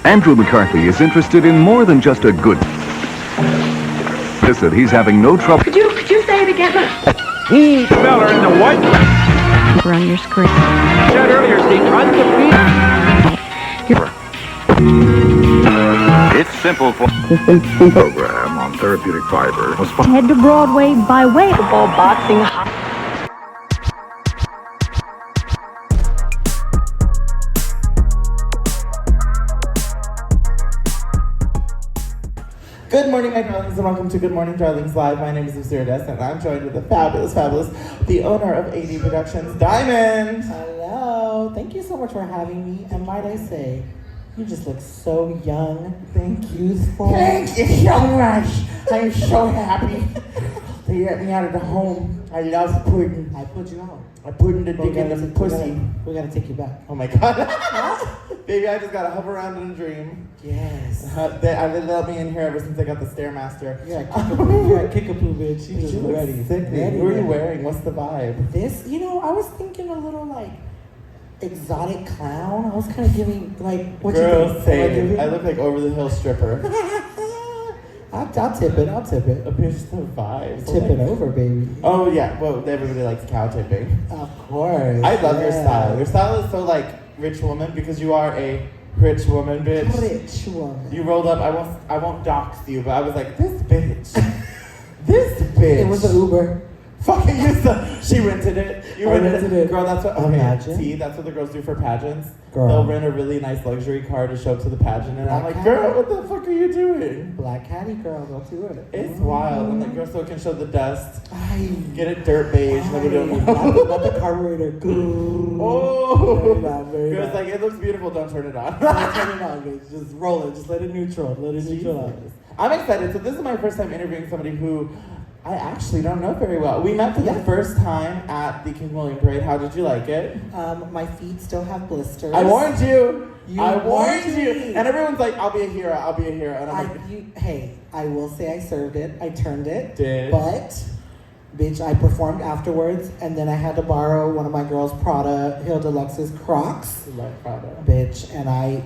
Andrew McCarthy is interested in more than just a good... Listen, he's having no trouble... Could you say it again? Feller in the white... On your screen. Said earlier, Steve, It's simple for... program on therapeutic fiber was... Head to Broadway by way of Football, boxing, Good morning, my darlings, and welcome to Good Morning Darlings Live. My name is Lucille Des, and I'm joined with the fabulous, the owner of AD Productions, Diamond. Hello. Thank you so much for having me. And might I say, you just look so young. Thank you. Youthful. Thank you so much. I'm so happy that you let me out of the home. I love pudding. I put you out. I putting the dick in the pussy. We gotta take you back. Oh my God. Baby, I just gotta hover around in a dream. Yes. They let me in here ever since I got the Stairmaster. You're a kickapoo bitch. You just You look ready. sickening. Ready, What are you ready. wearing? What's the vibe? This, I was thinking a little like exotic clown. I was kind of giving like, what Girl, you think? same. I look like over the hill stripper. I'll tip it. A bitch the vibe. Tip it over, baby. Oh yeah, well everybody likes cow tipping. Of course. I love your yeah. style. Your style is so like rich woman because you are a rich woman, bitch. Rich woman. You rolled up. I won't dox you, but I was like, this bitch. This bitch. It was an Uber. Fucking she rented it. You I rented rented it. Girl, that's what. Okay, Imagine. see, that's what the girls do for pageants. Girl. They'll rent a really nice luxury car to show up to the pageant, and I'm Black like, cat. girl, what the fuck are you doing? Black Caddy girl, don't do it. It's wild, and the girl so can show the dust. Ay, Get it dirt beige. Nobody don't not, know. not the carburetor. Oh, Very bad, very Girls bad. like it looks beautiful. Don't turn it on. Don't turn it on, bitch. Just roll it. Just let it neutral. Let it neutral out. I'm excited. So this is my first time interviewing somebody who I actually don't know very well. We met for the first time at the King William Parade. How did you like it? My feet still have blisters. I warned you. I warned warned you. me. And everyone's like, I'll be a hero. I'll be a hero. And I'm like, Hey, I will say I served it. I turned it. Did. But, bitch, I performed afterwards, and then I had to borrow one of my girls' Prada Hill Deluxe's Crocs. Like Prada. Bitch, and I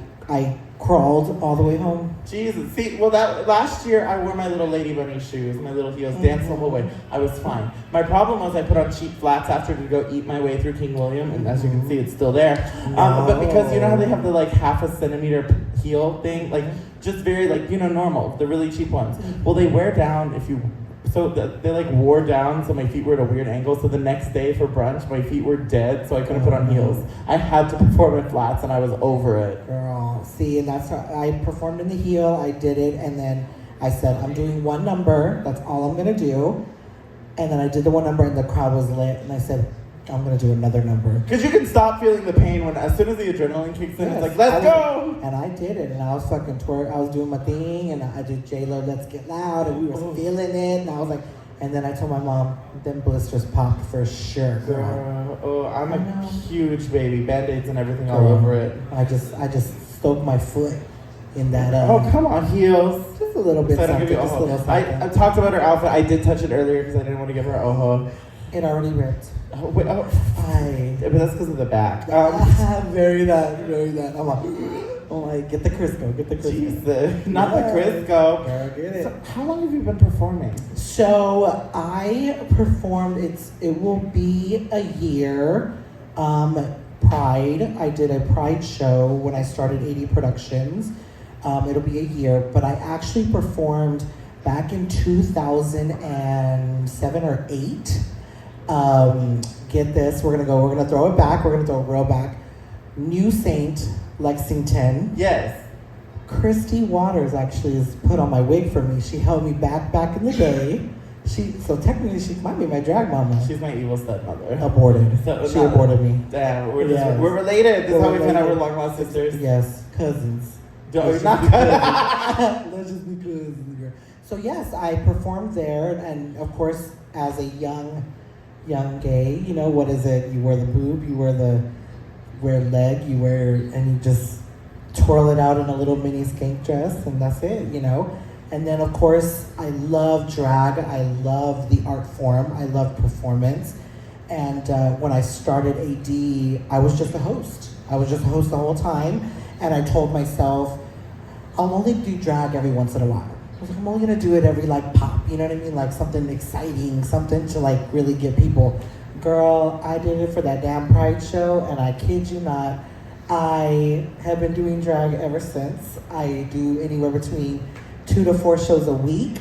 crawled all the way home. Jesus. See, well, that last year I wore my little Lady Bunny shoes, my little heels, danced the whole way. I was fine. My problem was I put on cheap flats after to go eat my way through King William, and as you can see, it's still there. But because you know how they have the like half a centimeter heel thing, like just very like normal, the really cheap ones. Well, they wear down if you. So they like wore down, so my feet were at a weird angle. So the next day for brunch, my feet were dead, so I couldn't put on heels. I had to perform in flats, and I was over it. Girl, see, and that's how I performed in the heel. I did it, and then I said, I'm doing one number. That's all I'm gonna do. And then I did the one number, and the crowd was lit. And I said, I'm gonna do another number. Because you can stop feeling the pain when, as soon as the adrenaline kicks in, it's like, let's go! And I did it, and I was fucking twerk. I was doing my thing, and I did J-Lo, Let's Get Loud, and we were feeling it. And I was like, and then I told my mom, them blisters popped for sure, girl. I'm a huge baby. Band-Aids and everything all over it. I just stoked my foot in that. Oh, come on, heels. Just a little bit. So I don't give you Just a little something. I talked about her outfit. I did touch it earlier because I didn't want to give her oho. It already ripped. Oh, wait, but that's because of the back. Very that. I'm like, get the Crisco. Jesus, not the Crisco. Girl, get it. So how long have you been performing? So I performed. It will be a year. Pride. I did a Pride show when I started AD Productions. It'll be a year, but I actually performed back in 2007 or 8. Get this, we're gonna throw it back, we're gonna throw it real back. New Saint, Lexington. Yes. Christy Waters actually is put on my wig for me. She held me back in the day. So technically she might be my drag mama. She's my evil stepmother. Aborted. She aborted me. Damn, we're related. This is how we find out we're long lost sisters. Yes, cousins. Let's not Let's just be cousins, girl. So yes, I performed there, and of course, as a young gay, what is it? You wear the boob, you wear leg, and you just twirl it out in a little mini skank dress, and that's it, And then of course, I love drag, I love the art form, I love performance. And when I started AD, I was just a host. I was just a host the whole time, and I told myself, I'll only do drag every once in a while. I was like, I'm only gonna do it every like pop, you know what I mean? Like something exciting, something to like really get people. Girl, I did it for that damn Pride show, and I kid you not, I have been doing drag ever since. I do anywhere between 2 to 4 shows a week.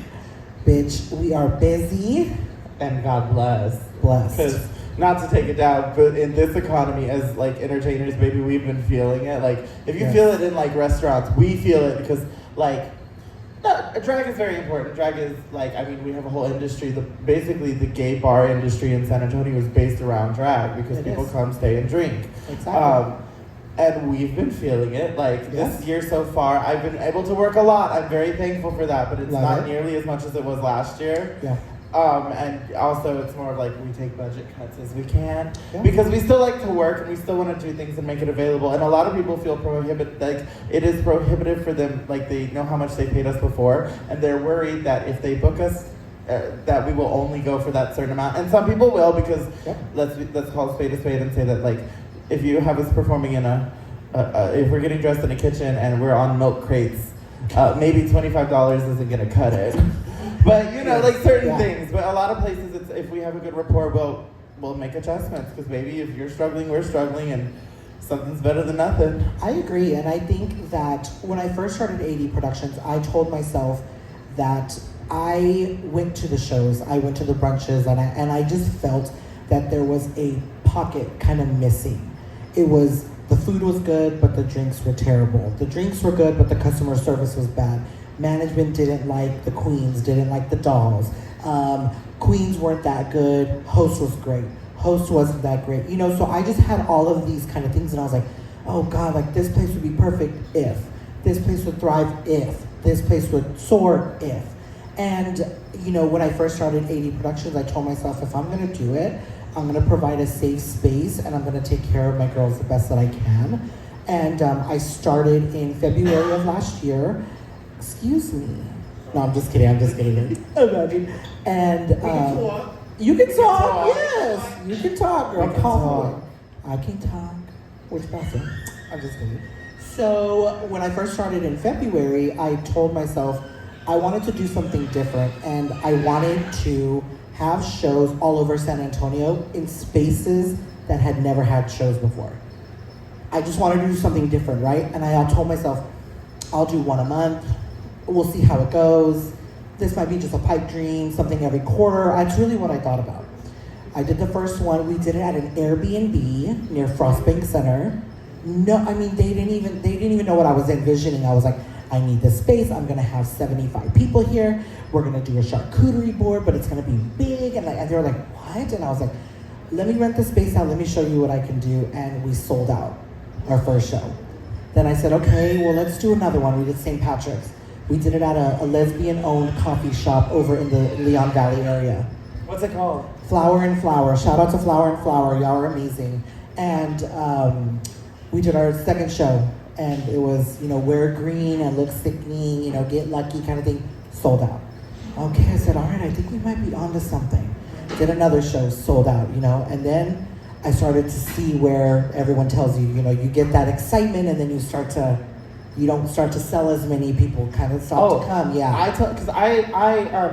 Bitch, we are busy. And God bless. Blessed. Because, not to take it down, but in this economy, as like entertainers, baby, we've been feeling it. Like, if you Yes. feel it in like restaurants, we feel it because like, drag is very important. Drag is like, I mean, we have a whole industry. Basically, the gay bar industry in San Antonio is based around drag because It people is. come, stay, and drink. Exactly. And we've been feeling it. Like Yes. this year so far, I've been able to work a lot. I'm very thankful for that, but it's Love not it. nearly as much as it was last year. Yeah. And also it's more of like we take budget cuts as we can Yeah. because we still like to work and we still want to do things and make it available. And a lot of people feel like it is prohibitive for them. Like they know how much they paid us before and they're worried that if they book us, that we will only go for that certain amount. And some people will because Yep. let's call a spade and say that like if you have us performing in if we're getting dressed in a kitchen and we're on milk crates, maybe $25 isn't gonna cut it. But you know, like certain Yeah. things. But a lot of places, it's if we have a good rapport, we'll make adjustments because maybe if you're struggling, we're struggling, and something's better than nothing. I agree, and I think that when I first started AD Productions, I told myself that I went to the shows, I went to the brunches, and I just felt that there was a pocket kind of missing. It was, the food was good, but the drinks were terrible. The drinks were good, but the customer service was bad. Management didn't like the queens, didn't like the dolls. Queens weren't that good. Host was great. Host wasn't that great. You know, so I just had all of these kind of things, and I was like, oh God, like this place would be perfect if. This place would thrive if. This place would soar if. And, you know, when I first started AD Productions, I told myself, if I'm gonna do it, I'm gonna provide a safe space, and I'm gonna take care of my girls the best that I can. And I started in February of last year. Excuse me. No, I'm just kidding. Imagine. And you can talk. Yes, you can talk. Girl, We can call talk. me. I can talk. Which bathroom? I'm just kidding. So when I first started in February, I told myself I wanted to do something different, and I wanted to have shows all over San Antonio in spaces that had never had shows before. I just wanted to do something different, right? And I told myself, I'll do one a month. We'll see how it goes. This might be just a pipe dream, something every quarter. That's really what I thought about. I did the first one. We did it at an Airbnb near Frostbank Center. No, I mean, they didn't even know what I was envisioning. I was like, I need this space. I'm gonna have 75 people here. We're gonna do a charcuterie board, but it's gonna be big. And they were like, what? And I was like, let me rent the space out. Let me show you what I can do. And we sold out our first show. Then I said, okay, well, let's do another one. We did St. Patrick's. We did it at a lesbian-owned coffee shop over in the Leon Valley area. What's it called? Flower and Flower. Shout out to Flower and Flower. Y'all are amazing. And we did our second show. And it was, you know, wear green and look sickening, you know, get lucky kind of thing. Sold out. Okay, I said, all right, I think we might be onto something. Did another show, sold out, you know. And then I started to see where everyone tells you, you know, you get that excitement and then you don't start to sell as many people kind of start to come, yeah.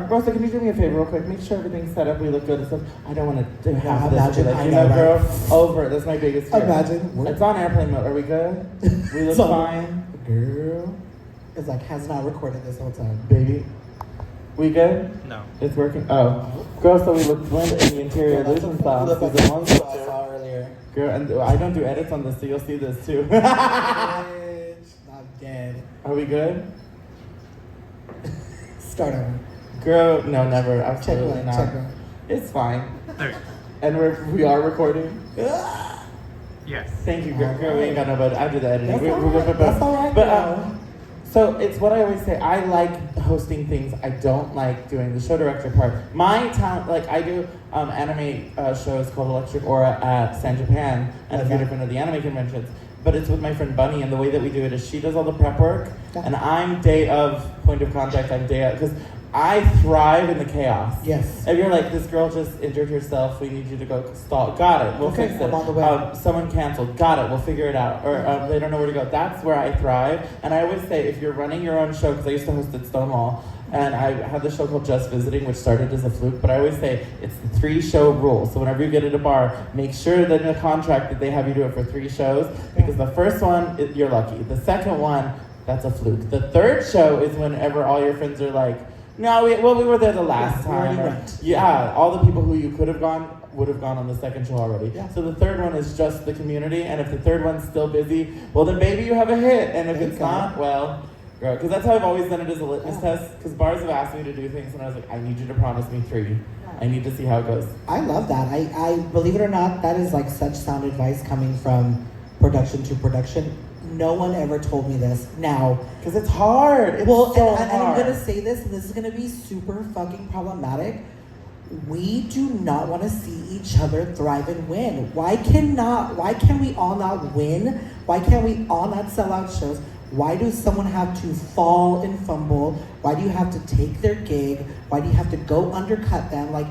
Rosa, can you do me a favor real quick? Make sure everything's set up, we look good and stuff. I don't want to have this. imagine, Like, I you know, know, girl, right? over it. That's my biggest fear. Imagine. It's on airplane mode. Are we good? We look So- fine. Girl. It's like, has not recorded this whole time. Baby. We good? No. It's working? Oh. Girl, so we look blended in the interior illusion sauce. Look like Season one. I saw earlier. Girl, and I don't do edits on this, so you'll see this too. Bitch, I'm dead. Are we good? Start over. Girl, no, never. Check Absolutely one, not. check one. It's fine. There. And we are recording. Yes. Thank you, girl. Girl, we ain't got nobody. I do the editing. That's all right, But girl. so it's what I always say. I like hosting things. I don't like doing the show director part. My talent, like I do anime shows called Electric Aura at San Japan and a few Okay. different of the anime conventions. But it's with my friend Bunny, and the way that we do it is she does all the prep work, Yeah. and I'm day of point of contact. I'm day of, because I thrive in the chaos. Yes. If you're like, this girl just injured herself, we need you to go stall. Got it. We'll Okay, fix it. I'm on the way. Someone canceled. Got it. We'll figure it out. Or they don't know where to go. That's where I thrive. And I always say, if you're running your own show, because I used to host at Stonewall, and I had this show called Just Visiting, which started as a fluke, but I always say it's the 3-show rule. So whenever you get at a bar, make sure that in a contract that they have you do it for 3 shows, because the first one, you're lucky. The second one, that's a fluke. The third show is whenever all your friends are like, no, we were there the last time. Or, yeah, all the people who you could have gone would have gone on the second show already. Yeah. So the third one is just the community, and if the third one's still busy, well then maybe you have a hit, and if it's not, well, because that's how I've always done it as a litmus test, because bars have asked me to do things, and I was like, I need you to promise me 3. I need to see how it goes. I love that. I believe it or not, that is like such sound advice coming from production to production. No one ever told me this. Now, because it's hard. It's well, so and hard. I'm gonna say this, and this is gonna be super fucking problematic. We do not want to see each other thrive and win. Why can we all not win? Why can't we all not sell out shows? Why does someone have to fall and fumble? Why do you have to take their gig? Why do you have to go undercut them? Like,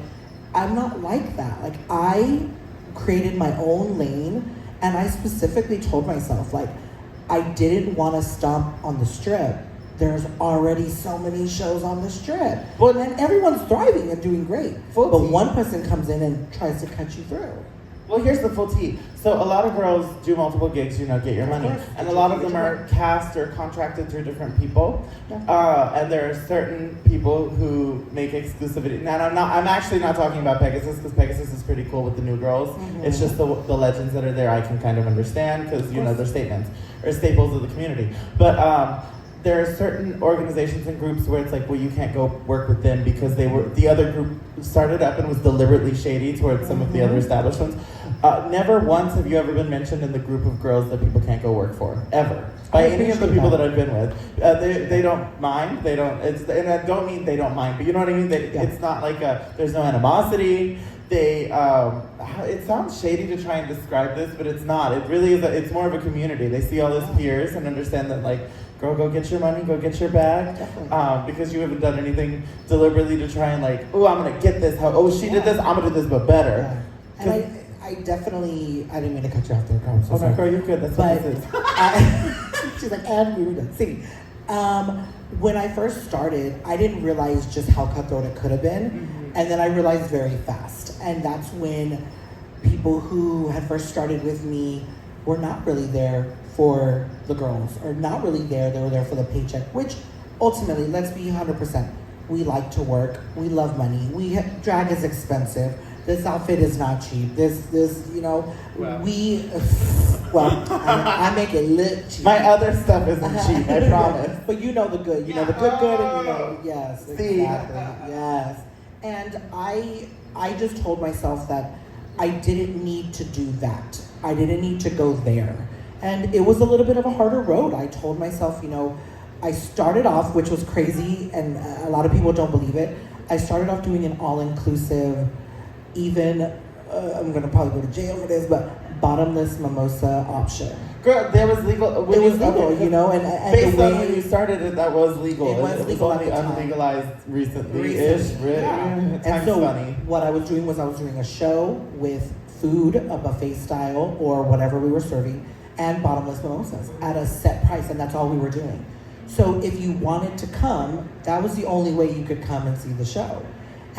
I'm not like that. Like, I created my own lane, and I specifically told myself, like, I didn't want to stomp on the Strip. There's already so many shows on the Strip. Well, and everyone's thriving and doing great. But one person comes in and tries to cut you through. Well, here's the full tea. So a lot of girls do multiple gigs, get your money. And a lot of them are cast or contracted through different people. And there are certain people who make exclusivity. Now, I'm actually not talking about Pegasus, because Pegasus is pretty cool with the new girls. Mm-hmm. It's just the legends that are there I can kind of understand, because, they're statements, or staples of the community. But there are certain organizations and groups where it's like, well, you can't go work with them because the other group started up and was deliberately shady towards some of the other established ones. Never once have you ever been mentioned in the group of girls that people can't go work for, ever. By any of the people that I've been with. They don't mind, and I don't mean they don't mind, but you know what I mean? It's not like there's no animosity. It sounds shady to try and describe this, but it's not. It really is, it's more of a community. They see all this peers and understand that, like, girl, go get your money, go get your bag, because you haven't done anything deliberately to try and like, oh, I'm gonna get this. She did this, I'm gonna do this, but better. Yeah. And I definitely, I didn't mean to cut you off there, girl. I'm so sorry. Girl, you're good. That's what this is. She's like, and we were done. See, when I first started, I didn't realize just how cutthroat it could have been, and then I realized very fast, and that's when people who had first started with me were not really there for the girls, or not really there. They were there for the paycheck, which ultimately, let's be 100%. We like to work. We love money. Drag is expensive. This outfit is not cheap. I make it look cheap. My other stuff isn't cheap, I promise. But you know the good. You know the good, and yes, exactly, yes. And I just told myself that I didn't need to do that. I didn't need to go there. And it was a little bit of a harder road. I told myself, I started off, which was crazy, and a lot of people don't believe it. I started off doing an all-inclusive, even, I'm gonna probably go to jail for this, but bottomless mimosa option. Girl, there was legal. It was legal, and based on when you started it, that was legal. It was legal only unlegalized recently-ish. Yeah. And so funny. What I was doing a show with food, a buffet style, or whatever we were serving, and bottomless mimosas at a set price, and that's all we were doing. So if you wanted to come, that was the only way you could come and see the show.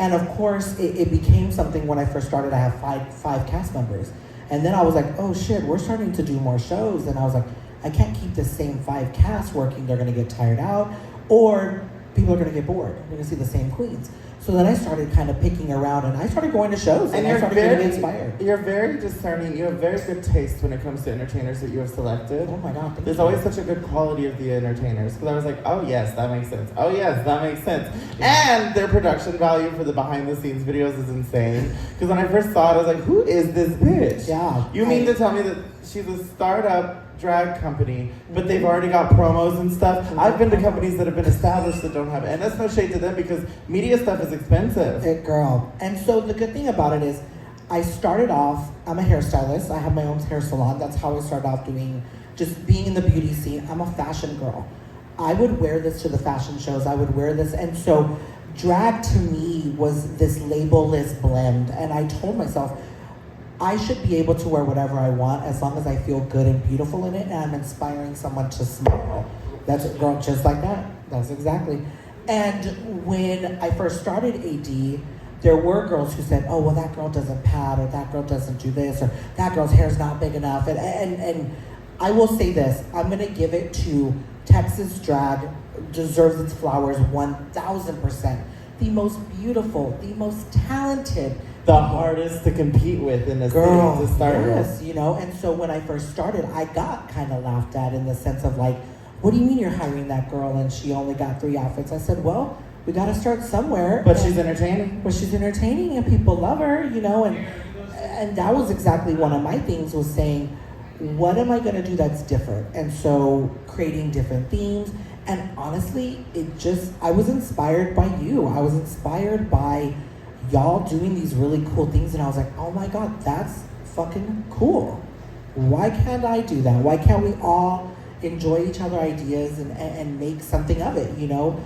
And of course, it became something when I first started. I have five cast members. And then I was like, oh shit, we're starting to do more shows. And I was like, I can't keep the same 5 casts working. They're gonna get tired out, or people are gonna get bored. They're gonna see the same queens. So then I started kind of picking around, and I started going to shows, and I started getting inspired. You're very discerning. You have very good taste when it comes to entertainers that you have selected. Oh my God. There's always such a good quality of the entertainers. Because I was like, oh yes, that makes sense. Oh yes, that makes sense. And their production value for the behind the scenes videos is insane. Because when I first saw it, I was like, who is this bitch? Yeah. You mean to tell me that she's a startup drag company, but they've already got promos and stuff? I've been to companies that have been established that don't have it, and that's no shade to them because media stuff is expensive. Girl. And so the good thing about it is, I started off, I'm a hairstylist, I have my own hair salon. That's how I started off doing, just being in the beauty scene. I'm a fashion girl. I would wear this to the fashion shows. I would wear this, and so drag to me was this label-less blend. And I told myself, I should be able to wear whatever I want as long as I feel good and beautiful in it, and I'm inspiring someone to smile. That's it, girl, just like that. That's exactly. And when I first started AD, there were girls who said, oh, well, that girl doesn't pad, or that girl doesn't do this, or that girl's hair's not big enough. And I will say this, I'm gonna give it to Texas drag, deserves its flowers 1,000%. The most beautiful, the most talented, the hardest to compete with in the girl city to start yes, with. you know. And so when I first started, I got kind of laughed at in the sense of like, what do you mean you're hiring that girl and she only got 3 outfits? I said, well, we got to start somewhere. But she's entertaining. But she's entertaining and people love her, you know. And that was exactly one of my things, was saying, what am I going to do that's different? And so creating different themes. And honestly, I was inspired by you. I was inspired by y'all doing these really cool things. And I was like, oh my God, that's fucking cool. Why can't I do that? Why can't we all enjoy each other ideas and make something of it, you know?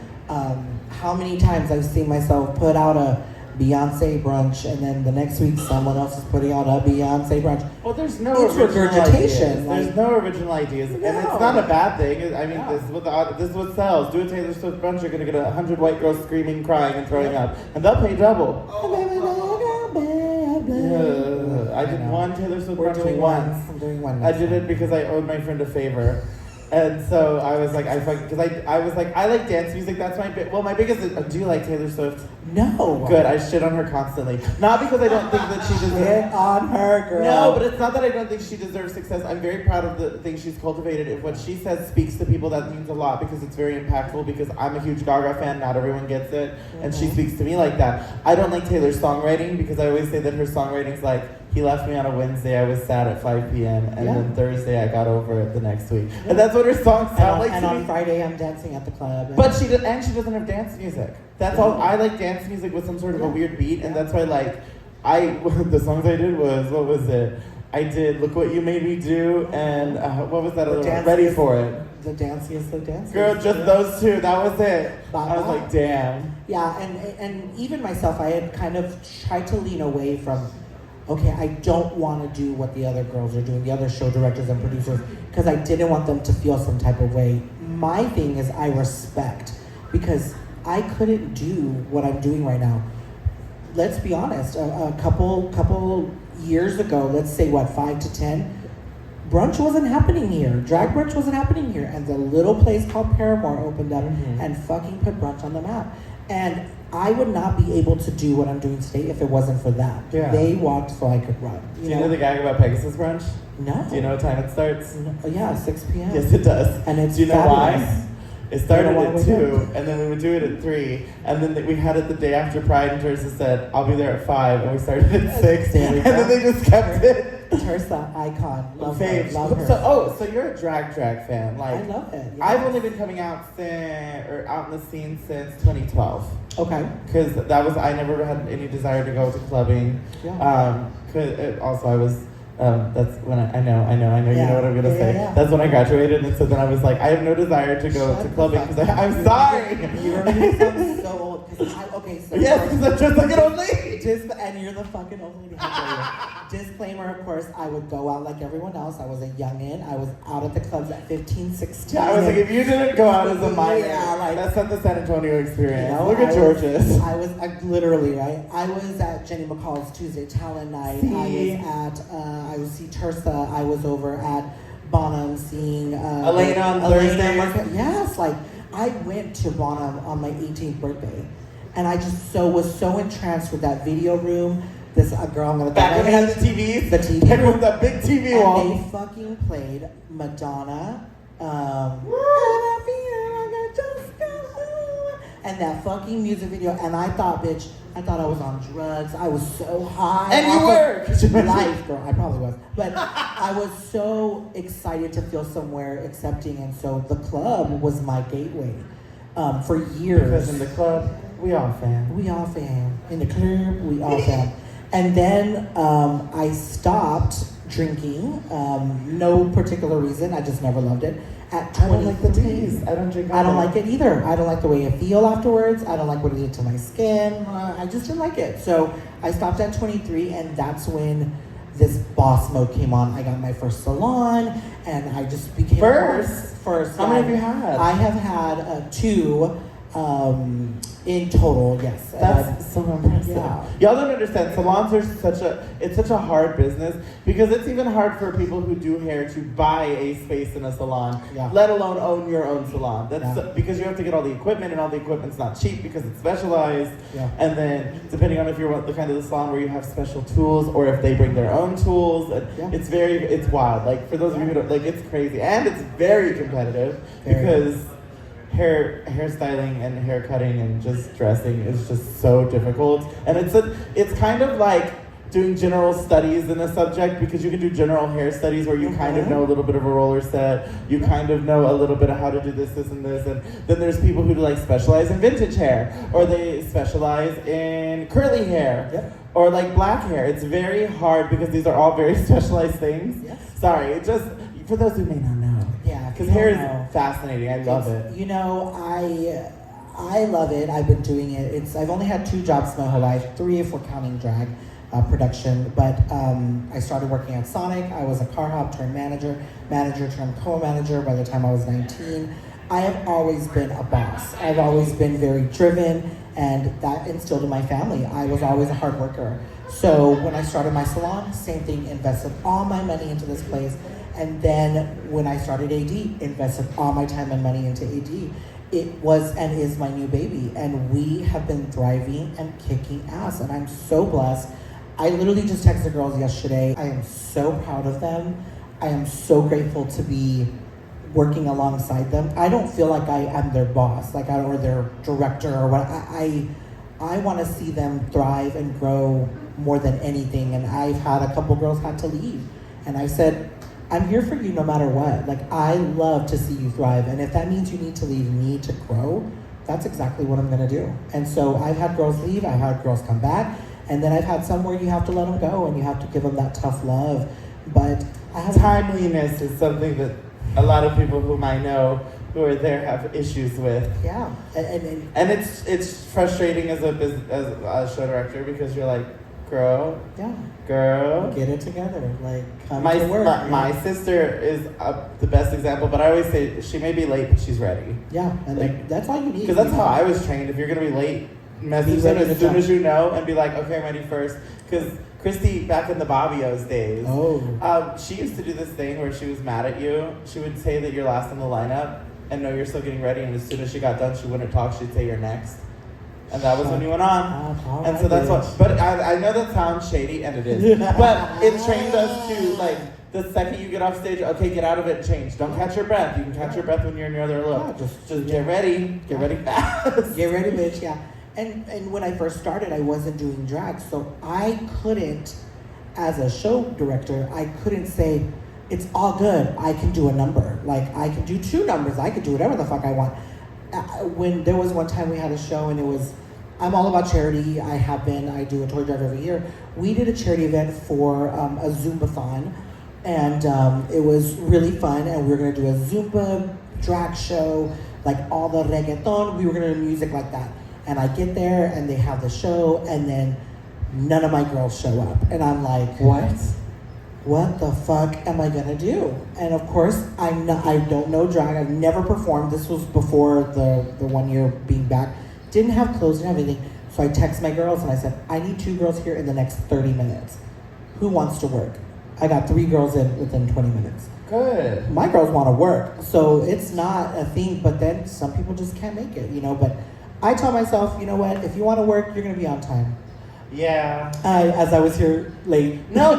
How many times I've seen myself put out a Beyonce brunch, and then the next week someone else is putting out a Beyonce brunch. Well, there's no It's original regurgitation, ideas. like- There's no original ideas, and it's No. not a bad thing. I mean, Yeah. this is what sells. Do a Taylor Swift brunch, you're gonna get 100 white girls screaming, crying, and throwing up, and they'll pay double. I did one Taylor Swift We're brunch doing once. one. I'm doing one. I next did time. it because I owed my friend a favor. And so I was like, I was like, I like dance music. That's my biggest. Do you like Taylor Swift? No. Good. I shit on her constantly. Not because I don't think that she deserves. Get on her, girl. No, but it's not that I don't think she deserves success. I'm very proud of the things she's cultivated. If what she says speaks to people, that means a lot because it's very impactful. Because I'm a huge Gaga fan. Not everyone gets it, and she speaks to me like that. I don't like Taylor's songwriting because I always say that her songwriting's like, he left me on a Wednesday, I was sad at 5 p.m. And then Thursday I got over it the next week. And that's what her songs sound like And to on me. Friday I'm dancing at the club. But she doesn't have dance music. That's all. I like dance music with some sort of a weird beat, and that's why the songs I did was, what was it? I did Look What You Made Me Do, and what was that other one? Ready for It. The danciest, the danciest. Girl, just those two. That was it. I was Bye-bye. like, damn. Yeah, and even myself, I had kind of tried to lean away from, okay, I don't want to do what the other girls are doing, the other show directors and producers, because I didn't want them to feel some type of way. My thing is I respect, because I couldn't do what I'm doing right now. Let's be honest, a couple years ago, let's say 5 to 10, brunch wasn't happening here. Drag brunch wasn't happening here. And the little place called Paramore opened up and fucking put brunch on the map. And I would not be able to do what I'm doing today if it wasn't for that. Yeah. They walked so I could run. Do you know the gag about Pegasus brunch? No. Do you know what time it starts? No, yeah, 6 p.m. Yes, it does. And it's Do you know fabulous. why? It started You know at why we 2, do? and then we would do it at 3, and then we had it the day after Pride, and Teresa said, I'll be there at 5, and we started at 6, There we and go. then they just kept it. Tersa, icon. Love her. Faves. Love her. So you're a drag fan. Like, I love it. Yeah. I've only been coming out out in the scene since 2012. Okay. Because I never had any desire to go to clubbing. Yeah. Also I was, that's when I know you know what I'm gonna say. Yeah. That's when I graduated, and so then I was like, I have no desire to go Shut to the clubbing fuck because up. I'm sorry. You're gonna sound so old. So Yes, because I'm just like an old lady. And you're the fucking old lady. How dare you. Disclaimer, of course, I would go out like everyone else. I was a youngin'. I was out at the clubs at 15, 16. Yeah, I was like, if you didn't go out as a minor, Yeah, like- that's not the San Antonio experience. You know, Look at I George's. was literally, right? I was at Jenny McCall's Tuesday Talent Night. See? I was see Tersa. I was over at Bonham seeing Elena on Elena Thursdays. Marquez. Yes, like I went to Bonham on my 18th birthday, and I just was so entranced with that video room. This girl, I'm gonna Back when they had the TVs? The TV Back room. with that big TV and wall. they fucking played Madonna. And I feel like I just got home. And that fucking music video, and I thought I was on drugs. I was so high. And you were. Life, girl. I probably was. But I was so excited to feel somewhere accepting, and so the club was my gateway for years. Because in the club, we all fan. We all fam. In the club, we all fam. And then I stopped drinking. No particular reason. I just never loved it. At 23, I don't like the taste. I don't drink. I don't like it either. I don't like the way I feel afterwards. I don't like what it did to my skin. I just didn't like it. So I stopped at 23, and that's when this boss mode came on. I got my first salon, and I just became first. How many have you had? I have had 2 in total. Yes, That's so impressive. Yeah. Y'all don't understand. Salons are such a hard business because it's even hard for people who do hair to buy a space in a salon, let alone own your own salon. That's because you have to get all the equipment, and all the equipment's not cheap because it's specialized. Yeah. And then depending on if you're the kind of the salon where you have special tools or if they bring their own tools, it's wild. Like for those of you who don't, like, it's crazy, and it's very competitive because hairstyling and hair cutting and just dressing is just so difficult. And it's kind of like doing general studies in a subject, because you can do general hair studies where you kind of know a little bit of a roller set, you kind of know a little bit of how to do this, and this, and then there's people who like specialize in vintage hair, or they specialize in curly hair, or like black hair. It's very hard because these are all very specialized things. Sorry, it just, for those who may not know. Yeah, because hair is fascinating. I love it. You know, I love it. I've been doing it. I've only had 2 jobs my whole life, 3 if we're counting drag production. But I started working at Sonic. I was a car hop turned manager turned co-manager by the time I was 19. I have always been a boss. I've always been very driven, and that instilled in my family. I was always a hard worker. So when I started my salon, same thing, invested all my money into this place. And then when I started AD, invested all my time and money into AD. It was and is my new baby. And we have been thriving and kicking ass. And I'm so blessed. I literally just texted the girls yesterday. I am so proud of them. I am so grateful to be working alongside them. I don't feel like I am their boss, or their director or what. I want to see them thrive and grow more than anything. And I've had a couple girls had to leave. And I said, I'm here for you no matter what. Like, I love to see you thrive. And if that means you need to leave me to grow, that's exactly what I'm gonna do. And so I've had girls leave, I've had girls come back, and then I've had some where you have to let them go and you have to give them that tough love. But I have timeliness is something that a lot of people whom I know who are there have issues with. Yeah, and it's frustrating as a show director because you're like, girl, get it together. Like, come to work. My sister is the best example, but I always say she may be late, but she's ready. Yeah, and like, that's all you need. Because that's how I was trained. If you're gonna be late, message them as soon as you know, and be like, okay, I'm ready first. Because Christy, back in the Bobbios days, she used to do this thing where she was mad at you. She would say that you're last in the lineup, and know you're still getting ready, and as soon as she got done, she wouldn't talk. She'd say you're next. And that was when you went on. And so that's what, but I know that sounds shady, and it is. But it trained us to, like, the second you get off stage, okay, get out of it and change. Don't catch your breath. You can catch your breath when you're in your other look. Just get ready. Get ready fast. Get ready, bitch, yeah. And when I first started, I wasn't doing drag, so I couldn't, as a show director, I couldn't say, it's all good, I can do a number. Like, I can do 2 numbers, I could do whatever the fuck I want. When there was one time we had a show and it was, I'm all about charity. I do a toy drive every year. We did a charity event for a Zumbathon, and it was really fun. And we were gonna do a Zumba drag show, like all the reggaeton. We were gonna do music like that. And I get there and they have the show, and then none of my girls show up. And I'm like, what the fuck am I gonna do? And of course, I don't know drag. I've never performed. This was before the 1 year being back. Didn't have clothes, didn't have anything. So I text my girls and I said, I need 2 girls here in the next 30 minutes. Who wants to work? I got 3 girls in within 20 minutes. Good. My girls want to work. So it's not a thing, but then some people just can't make it, But I tell myself, you know what? If you want to work, you're gonna be on time. Yeah. As I was here late. No.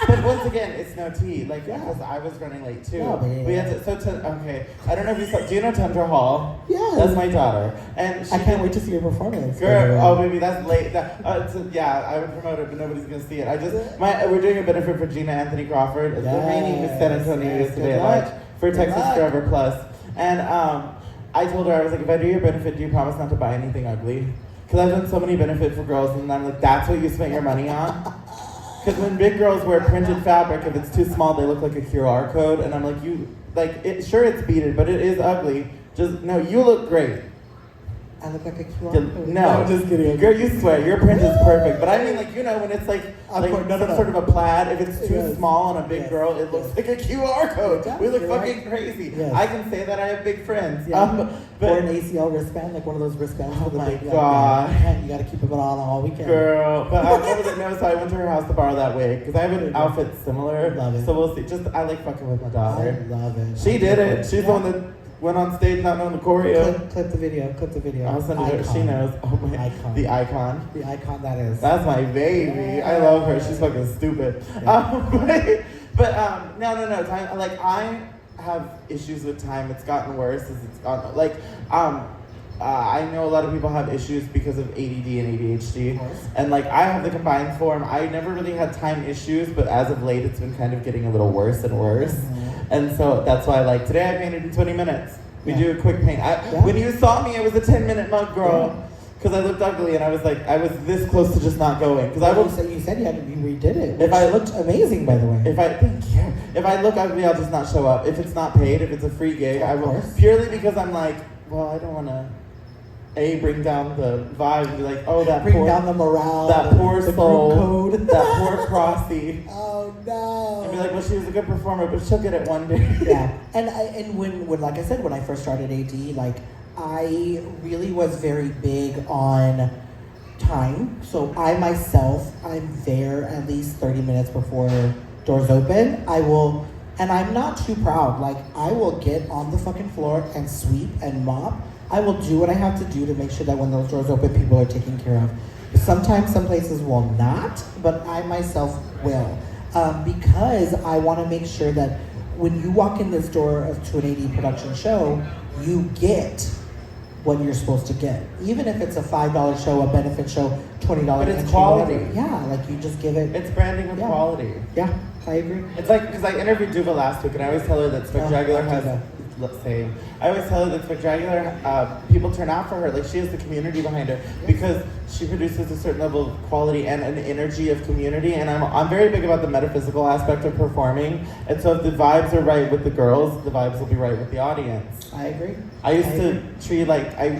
But once again, it's no tea. Like, because I was running late too. We had to, okay. I don't know if you saw. Do you know Tundra Hall? Yeah. That's my daughter, and I can't wait to see your performance. Girl, maybe that's late. I would promote it, but nobody's gonna see it. We're doing a benefit for Gina Anthony Crawford. It's the reigning Miss San Antonio yesterday at lunch for Texas Forever Plus, and I told her, I was like, if I do your benefit, do you promise not to buy anything ugly? Because I've done so many benefits for girls, and I'm like, that's what you spent your money on. Because when big girls wear printed fabric, if it's too small, they look like a QR code. And I'm like, sure it's beaded, but it is ugly. Just, no, you look great. I look like a QR code. No, I'm just kidding. Girl, you swear, your print is perfect. But I mean, like, when it's like some sort of a plaid, if it's too small on a big girl, it looks like a QR code. We look fucking crazy. Yes. I can say that I have big friends. Yeah. But or an ACL wristband, like one of those wristbands with a big God. You gotta keep it on all weekend. Girl, but what was it? No, so I went to her house to borrow that wig because I have an outfit similar. Love it. So we'll see. I like fucking with my daughter. I love it. She did it. She's the one that went on stage not knowing the choreo. Clip the video. I'll send it to her. She knows. Oh my. Icon. The icon. The icon that is. That's my baby. I love her. She's fucking stupid. Yeah. No. Time. Like I have issues with time. It's gotten worse as it's gone. Like I know a lot of people have issues because of ADD and ADHD, and like I have the combined form. I never really had time issues, but as of late, it's been kind of getting a little worse and worse. Mm-hmm. And so that's why, like today, I painted in 20 minutes. We do a quick paint. When you saw me, it was a 10-minute mug, girl. Because I looked ugly, and I was like, I was this close to just not going. Because you said you redid it. If I looked amazing, by the way. If I look ugly, I'll just not show up. If it's not paid, if it's a free gig, I will. Purely because I'm like, well, I don't want to. Bring down the vibe and be like, oh, bring down the morale, that poor soul, code. that poor Crossy. Oh no! And be like, well, she was a good performer, but she'll get it one day. Yeah, and when like I said, when I first started AD, like I really was very big on time. So I myself, I'm there at least 30 minutes before doors open. And I'm not too proud. Like I will get on the fucking floor and sweep and mop. I will do what I have to do to make sure that when those doors open, people are taken care of. Sometimes some places will not, but I myself will. Because I want to make sure that when you walk in this door to an AD production show, you get what you're supposed to get. Even if it's a $5 show, a benefit show, $20. But it's quality. Whatever. Yeah, like you just give it. It's branding with quality. Yeah, I agree. It's like, because I interviewed Duva last week, and I always tell her that Spectacular has... Let's say, I always tell her that Spectacular, people turn out for her. Like, she has the community behind her because she produces a certain level of quality and an energy of community. And I'm very big about the metaphysical aspect of performing. And so if the vibes are right with the girls, the vibes will be right with the audience. I agree. I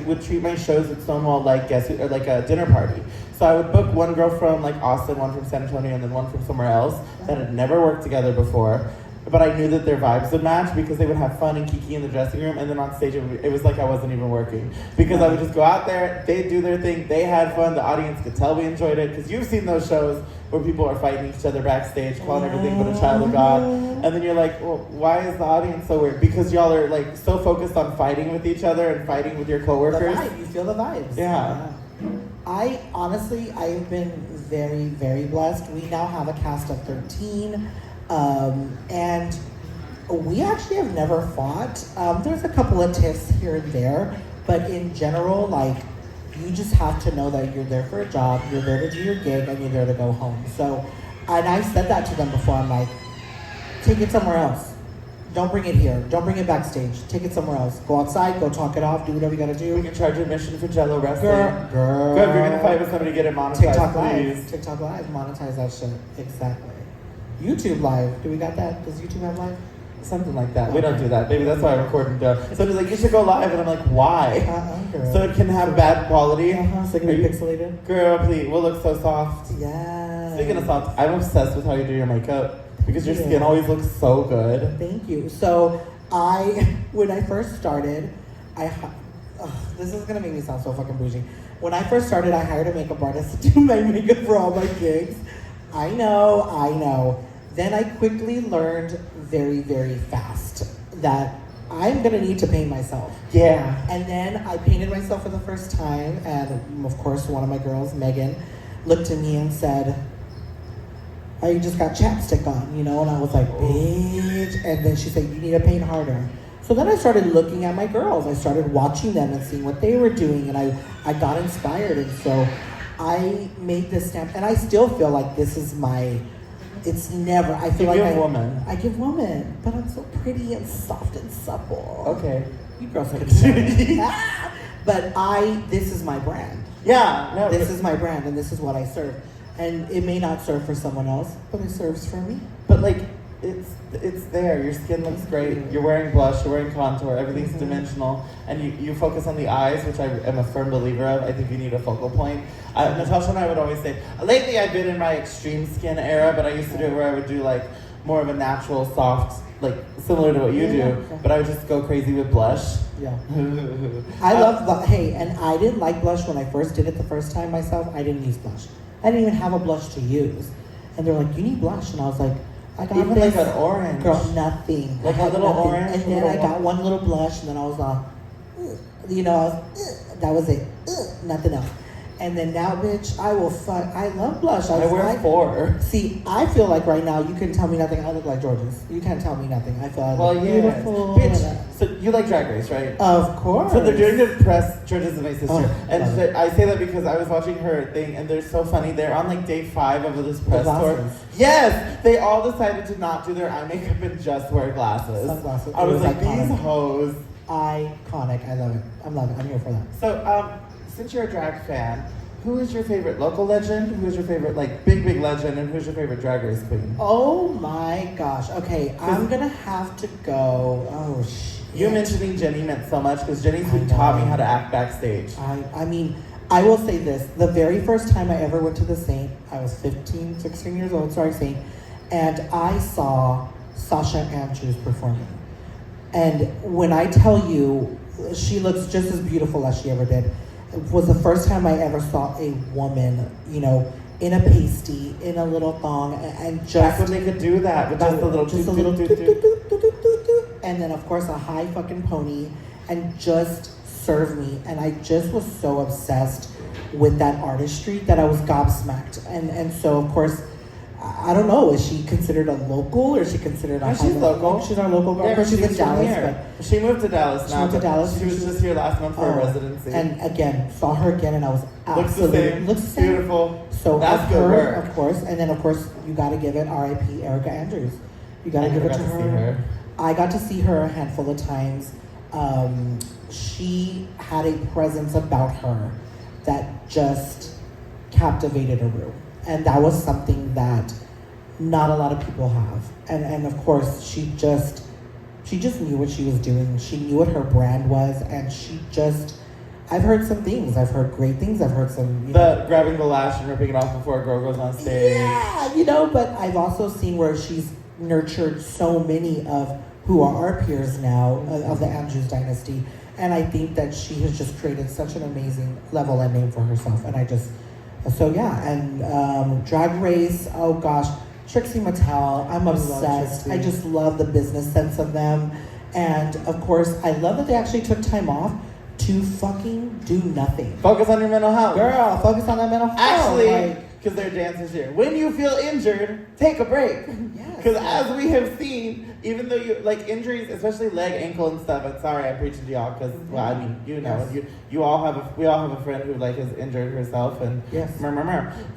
would treat my shows at Stonewall like a dinner party. So I would book one girl from like Austin, one from San Antonio, and then one from somewhere else that had never worked together before. But I knew that their vibes would match because they would have fun and kiki in the dressing room, and then on stage it was like I wasn't even working. Because I would just go out there, they'd do their thing, they had fun, the audience could tell we enjoyed it. Because you've seen those shows where people are fighting each other backstage, calling everything but a child of God. And then you're like, well, why is the audience so weird? Because y'all are like so focused on fighting with each other and fighting with your coworkers. The vibe, you feel the vibes. Yeah. I've been very, very blessed. We now have a cast of 13. And we actually have never fought. There's a couple of tiffs here and there, but in general, like, you just have to know that you're there for a job, you're there to do your gig, and you're there to go home. So, and I said that to them before. I'm like, take it somewhere else. Don't bring it here. Don't bring it backstage. Take it somewhere else. Go outside, go talk it off, do whatever you gotta do. We can charge admission for Jello wrestling. Girl. Good, if you're gonna fight with somebody, get it monetized, TikTok Live, monetize that shit. Exactly. YouTube Live. Do we got that? Does YouTube have live? Something like that. We don't do that. Maybe that's why I record and go. Somebody's like, you should go live. And I'm like, why? Girl. So it can have bad quality. So it can be pixelated. Girl, please. We'll look so soft. Yeah. Speaking of soft, I'm obsessed with how you do your makeup. Because your skin always looks so good. Thank you. So when I first started, this is going to make me sound so fucking bougie. When I first started, I hired a makeup artist to do my makeup for all my gigs. I know. Then I quickly learned very, very fast that I'm gonna need to paint myself. Yeah. And then I painted myself for the first time, and of course, one of my girls, Megan, looked at me and said, "Oh, you just got chapstick on, you know?" And I was like, "Bitch." And then she said, "You need to paint harder." So then I started looking at my girls. I started watching them and seeing what they were doing, and I got inspired. And so I made this stamp, and I still feel like this is my, it's never, I feel like I give woman, but I'm so pretty and soft and supple. Okay. You girls can do But this is my brand. Yeah. No, this is my brand, and this is what I serve. And it may not serve for someone else, but it serves for me. But like, it's there. Your skin looks great. You're wearing blush. You're wearing contour. Everything's dimensional, and you focus on the eyes, which I am a firm believer of. I think you need a focal point. Natasha and I would always say. Lately, I've been in my extreme skin era, but I used to do it where I would do like more of a natural, soft, like similar to what you do. But I would just go crazy with blush. Yeah. I love hey, and I didn't like blush when I first did it the first time myself. I didn't use blush. I didn't even have a blush to use. And they're like, you need blush. And I was like, I got even this. like an orange. Girl, nothing. Like I had a little nothing. orange. And then I got one little blush, and then I was like, you know, that was it. Nothing else. And then now, bitch, I love blush. I wear like, 4. See, I feel like right now, you can tell me nothing. I look like George's. You can't tell me nothing. I feel like Well, yeah. beautiful. Bitch, so you like Drag Race, right? Of course. So they're doing the press, George's is my sister. And love it. I say that because I was watching her thing, and they're so funny. They're on like day 5 of this press tour. glasses. Yes! They all decided to not do their eye makeup and just wear glasses. Sunglasses. I was like, iconic. these hoes. Iconic. I love it. I'm here for that. So, since you're a drag fan, who is your favorite local legend? Who is your favorite, like, big legend? And who's your favorite Drag Race queen? Oh my gosh. Okay, I'm gonna have to go. Oh shit. You mentioning Jenny meant so much because Jenny's who I taught me know. how to act backstage. I mean, I will say this. The very first time I ever went to the Saint, I was 15, 16 years old, sorry, Saint, and I saw Sasha Andrews performing. And when I tell you, she looks just as beautiful as she ever did. It was the first time I ever saw a woman, you know, in a pasty, in a little thong, and just... Back when they could do that with just a little... Just a little... And then, of course, a high fucking pony, and just serve me. And I just was so obsessed with that artistry that I was gobsmacked. And so, of course, I don't know, is she considered a local, or is she considered a No, she's local. She's our local girl. Yeah, Of course, she's in from Dallas, here. but... She moved to Dallas She now. moved to but Dallas. She was just here last month for a residency. And again, saw her again, and I was Looks the absolutely... same. Looks the same. Beautiful. So That's of good her, work. of course, and then of course you got to give it R.I.P. Erica Andrews. You got to I give it never to got to her. see her. I got to see her a handful of times. She had a presence about her that just captivated a room, and that was something that not a lot of people have. And of course, she just knew what she was doing. She knew what her brand was, and she just... I've heard some things. I've heard great things. I've heard some... Grabbing the lash and ripping it off before a girl goes on stage. Yeah, you know, but I've also seen where she's nurtured so many of who are our peers now of the Andrews dynasty. And I think that she has just created such an amazing level and name for herself. And I just... So, yeah. And Drag Race, oh gosh. Trixie Mattel, I'm obsessed. Trixie. I just love the business sense of them. And, of course, I love that they actually took time off to fucking do nothing. Focus on your mental health. Girl, focus on that mental health. Actually, Like, because they're dancers here. When you feel injured, take a break. Yes. Because as we have seen, even though you like injuries, especially leg, ankle, and stuff. I'm sorry, I'm preaching to y'all because well, I mean, you know, Yes. we all have a friend who like has injured herself and Yes.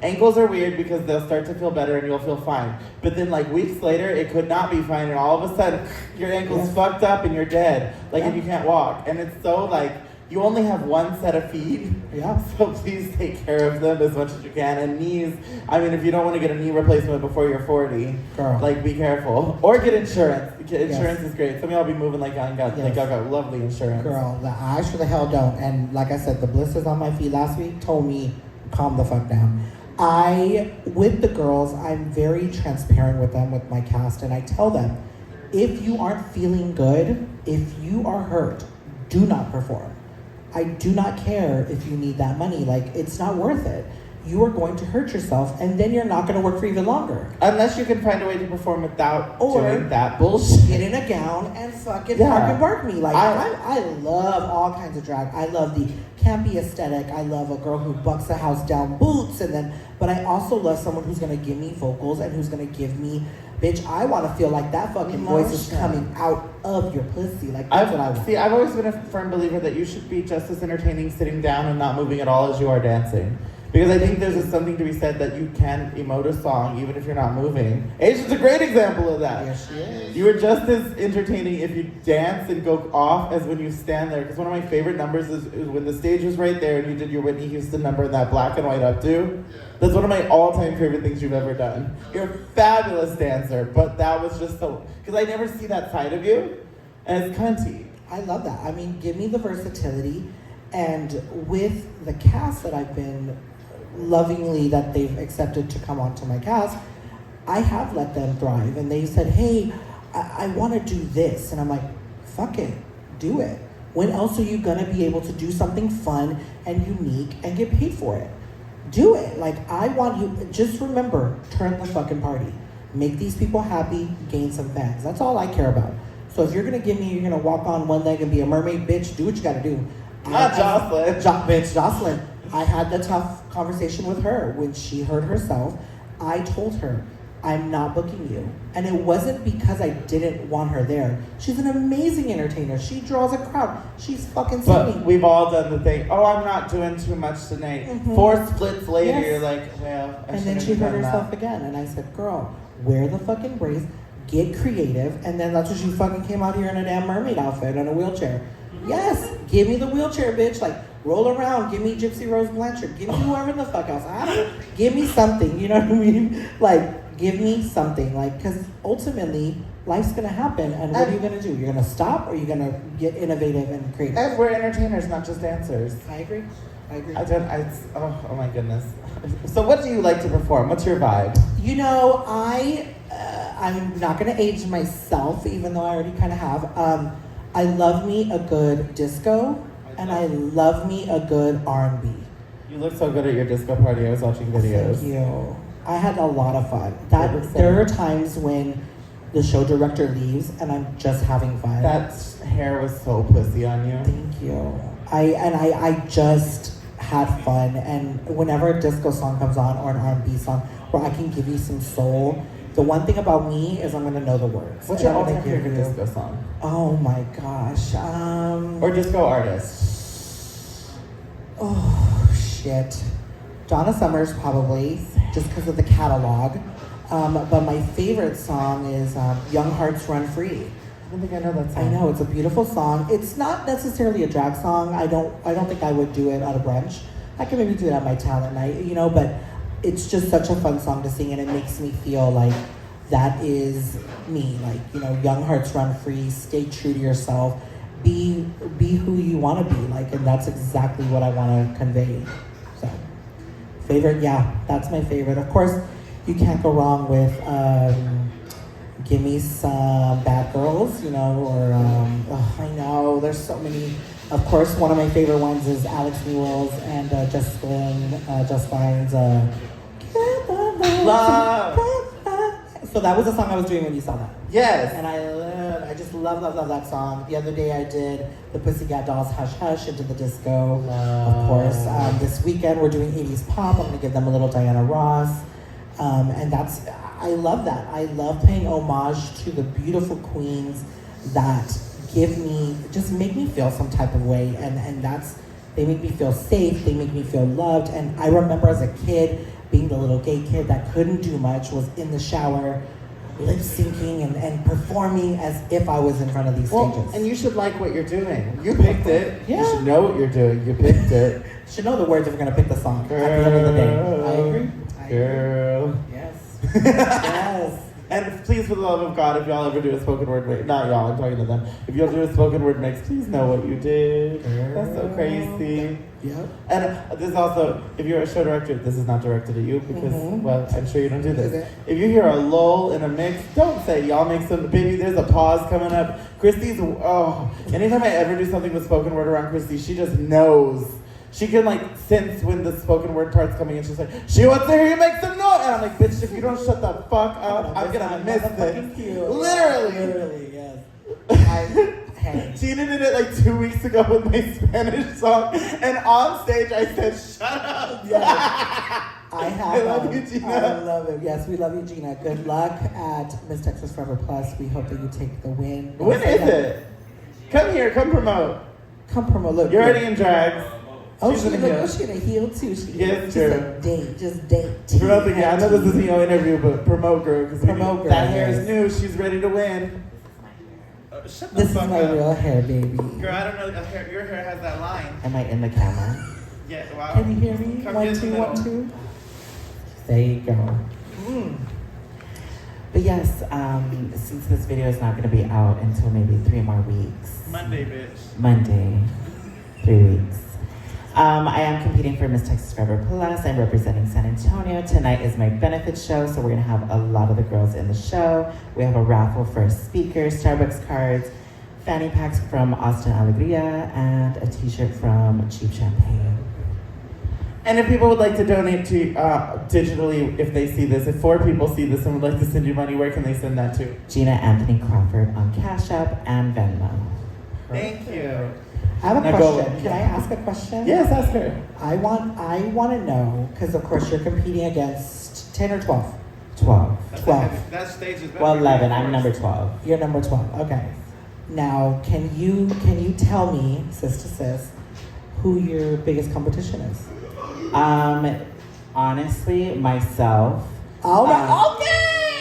Ankles are weird because they'll start to feel better and you'll feel fine. But then like weeks later, it could not be fine, and all of a sudden, your ankle's Yes. fucked up and you're dead, like and Yeah. you can't walk, and it's so like. You only have one set of feet, Yeah. so please take care of them as much as you can. And knees, I mean, if you don't want to get a knee replacement before you're 40, Girl. like be careful. Or get insurance. Insurance Yes. is great. Some of y'all be moving like y'all got, like Yes. y'all got lovely insurance. Girl, I sure the hell don't. And like I said, the blisters on my feet last week told me, calm the fuck down. With the girls, I'm very transparent with them, with my cast, and I tell them, if you aren't feeling good, if you are hurt, do not perform. I do not care if you need that money. Like, it's not worth it. You are going to hurt yourself, and then you're not going to work for even longer. Unless you can find a way to perform without Or doing that bullshit. Get in a gown and fucking Yeah. park and bark me. Like, I- I love all kinds of drag. I love the campy aesthetic. I love a girl who bucks the house down boots, but I also love someone who's going to give me vocals and who's going to give me... Bitch, I want to feel like that fucking voice is coming out of your pussy. Like, that's what I want. I've always been a firm believer that you should be just as entertaining sitting down and not moving at all as you are dancing. Because I think there's just something to be said that you can emote a song even if you're not moving. Asia's a great example of that. Yes, she is. You were just as entertaining if you dance and go off as when you stand there. Because one of my favorite numbers is when the stage was right there and you did your Whitney Houston number in that black and white updo. That's one of my all-time favorite things you've ever done. You're a fabulous dancer, but that was just so... Because I never see that side of you, and it's cunty. I love that. I mean, give me the versatility. And with the cast that I've been lovingly, that they've accepted to come onto my cast, I have let them thrive. And they said, hey, I want to do this. And I'm like, fuck it, do it. When else are you going to be able to do something fun and unique and get paid for it? Do it. Like, I want you, just remember, turn the fucking party. Make these people happy, gain some fans. That's all I care about. So if you're going to give me, you're going to walk on one leg and be a mermaid, bitch, do what you got to do. Not Jocelyn. Bitch, Jocelyn. I had the tough conversation with her when she hurt herself. I told her, I'm not booking you. And it wasn't because I didn't want her there. She's an amazing entertainer. She draws a crowd. She's fucking singing. But we've all done the thing, I'm not doing too much tonight. Mm-hmm. 4 splits later, Yes. You're like, well, I And then she hurt herself again. And I said, girl, wear the fucking brace, get creative. And then that's when she fucking came out here in a damn mermaid outfit and a wheelchair. Yes, give me the wheelchair, bitch. Like, roll around. Give me Gypsy Rose Blanchard. Give me whoever the fuck else. I don't know. Give me something. You know what I mean? Like, give me something. Like, because ultimately, life's going to happen. And what are you going to do? You're going to stop, or you're going to get innovative and creative? And we're entertainers, not just dancers. I agree. Oh my goodness. So what do you like to perform? What's your vibe? You know, I'm not going to age myself, even though I already kind of have. I love me a good disco, and I love me a good R&B. You look so good at your disco party. I was watching videos. Thank you. I had a lot of fun. There are times when the show director leaves, and I'm just having fun. That hair was so pussy on you. Thank you. I just had fun, and whenever a disco song comes on or an R&B song where I can give you some soul, the one thing about me is I'm gonna know the words. What's your And I'm all-time gonna give favorite you- disco song? Oh my gosh. Or disco artist? Oh shit. Donna Summers probably, just because of the catalog. But my favorite song is Young Hearts Run Free. I don't think I know that song. I know, it's a beautiful song. It's not necessarily a drag song. I don't think I would do it at a brunch. I can maybe do it at my talent night, you know, but it's just such a fun song to sing, and it makes me feel like that is me. Like, you know, young hearts run free, stay true to yourself, be who you want to be, like, and that's exactly what I want to convey. So, favorite, yeah, that's my favorite. Of course, you can't go wrong with give me some Bad Girls, you know, or I know there's so many. Of course, one of my favorite ones is Alex Newell's and Just Fine's Love. So that was the song I was doing when you saw that. Yes. And I just love that song. The other day I did the Pussycat Dolls Hush Hush into the disco. Of course. This weekend we're doing 80s pop. I'm gonna give them a little Diana Ross. And I love that. I love paying homage to the beautiful queens that just make me feel some type of way. And they make me feel safe. They make me feel loved. And I remember as a kid, being the little gay kid that couldn't do much, was in the shower, lip syncing and performing as if I was in front of these stages. And you should like what you're doing. You picked it. Yeah. You should know what you're doing. You picked it. Should know the words if we're gonna pick the song at the end of the day. I agree. Girl. Yes. Yes. And please, for the love of God, if y'all ever do a spoken word mix, not y'all, I'm talking to them. If y'all do a spoken word mix, please know what you did. That's so crazy. Yep. And this also, if you're a show director, this is not directed at you because, well, I'm sure you don't do this. Okay. If you hear a lull in a mix, don't say y'all make some, baby, there's a pause coming up. Christy's, anytime I ever do something with spoken word around Christy, she just knows. She can sense when the spoken word part's coming in. She's like, she wants to hear you make some noise. And I'm like, bitch, if you don't shut the fuck up, I'm gonna miss this. Literally, yes. Tina did it 2 weeks ago with my Spanish song. And on stage I said, shut up. Yes. I have. I love you, Gina. I love it. Yes, we love you, Gina. Good luck at Miss Texas Forever Plus. We hope that you take the win. When is it? Come here, come promote. Come promote. Look, You're already in drags. Oh, She's she in a look, heel. oh, she in a heel too. She Yes, just true. a date, just date. Promote the, I know this is a heel interview, but promote girl, because Promote girl, that hair yes. is new. She's ready to win. Shut the This is fuck my up. real hair, baby. Girl, I don't know. Your hair has that line. Am I in the camera? Yeah, wow. Can you hear me? Come 1, get in 2, the 1, middle. 2. There you go. But yes, since this video is not going to be out until maybe 3 more weeks. Monday, bitch. Monday, 3 weeks. I am competing for Miss Texas Forever Plus. I'm representing San Antonio. Tonight is my benefit show, so we're gonna have a lot of the girls in the show. We have a raffle for speakers, Starbucks cards, fanny packs from Austin Alegria, and a t-shirt from Cheap Champagne. And if people would like to donate to digitally, if they see this, if 4 people see this and would like to send you money, where can they send that to? Gina Anthony Crawford on Cash App and Venmo. Thank you. I have a Now go. question. Can I ask a question? Yes, ask her. I want to know, because of course you're competing against 10 or 12? 12. 12. That stage is better. Well, 11. I'm number 12. You're number 12. Okay. Now, can you tell me, sis to sis, who your biggest competition is? Honestly, myself. All right.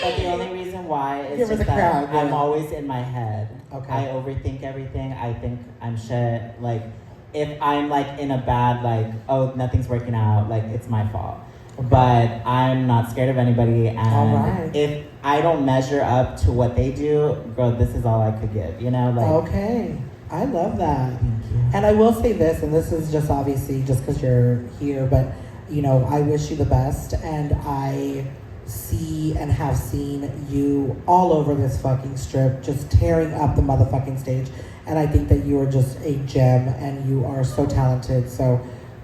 But the Okay. only reason why is Give her just the that crowd, I'm yeah. always in my head. Okay. I overthink everything. I think I'm shit. Like, if I'm like in a bad, like, oh, nothing's working out, like, it's my fault. But I'm not scared of anybody, and All right. if I don't measure up to what they do, girl, this is all I could give, you know? Like, Okay. I love that. Thank you. And I will say this, and this is just obviously just because you're here, but you know, I wish you the best, and I see and have seen you all over this fucking strip, just tearing up the motherfucking stage. And I think that you are just a gem, and you are so talented. So,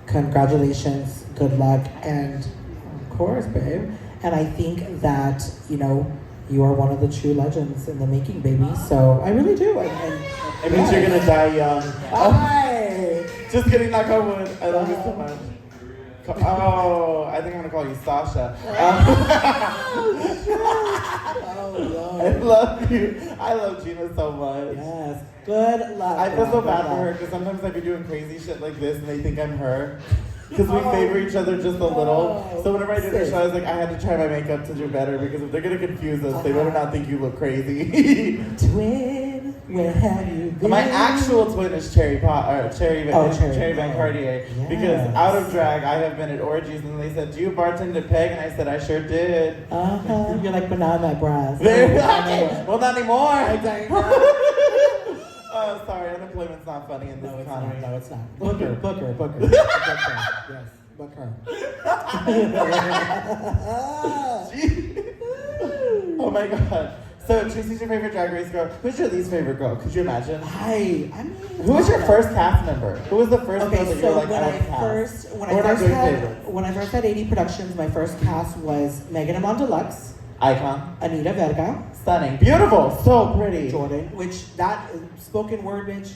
congratulations, good luck, and of course, babe. And I think that you know you are one of the true legends in the making, baby. So I really do. And it means you're gonna die young. Hi. Just kidding, knock on wood. I love you so much. Oh, I think I'm gonna call you Sasha. Oh, I love you. I love Gina so much. Yes. Good luck. I feel so Good bad for luck. her because sometimes I be doing crazy shit like this and they think I'm her. Because we favor each other just a little. So whenever I did the show, I was like, I had to try my makeup to do better because if they're gonna confuse us, they better not think you look crazy. Twin, where have you been? My actual twin is Cherry Cherry. Van Cartier. Yes. Because out of drag, I have been at orgies and they said, "Do you bartend at Peg?" And I said, "I sure did." You're like, but now I'm at Brass. Well, not anymore. Exactly. Oh, sorry, unemployment's not funny in this No, it's economy. not. No, it's not. Book her. Yes, book her. Oh my god. So, Tracy's your favorite Drag Race girl. Who's your least favorite girl? Could you imagine? I mean, Who was your first cast member? Who was the first Okay, girl that you were so like, when I I want to cast? when I first had 80 Productions, my first cast was Megan Amon Deluxe, Icon. Anita Verga, Stunning. Beautiful. So pretty. Jordan, which that spoken word bitch,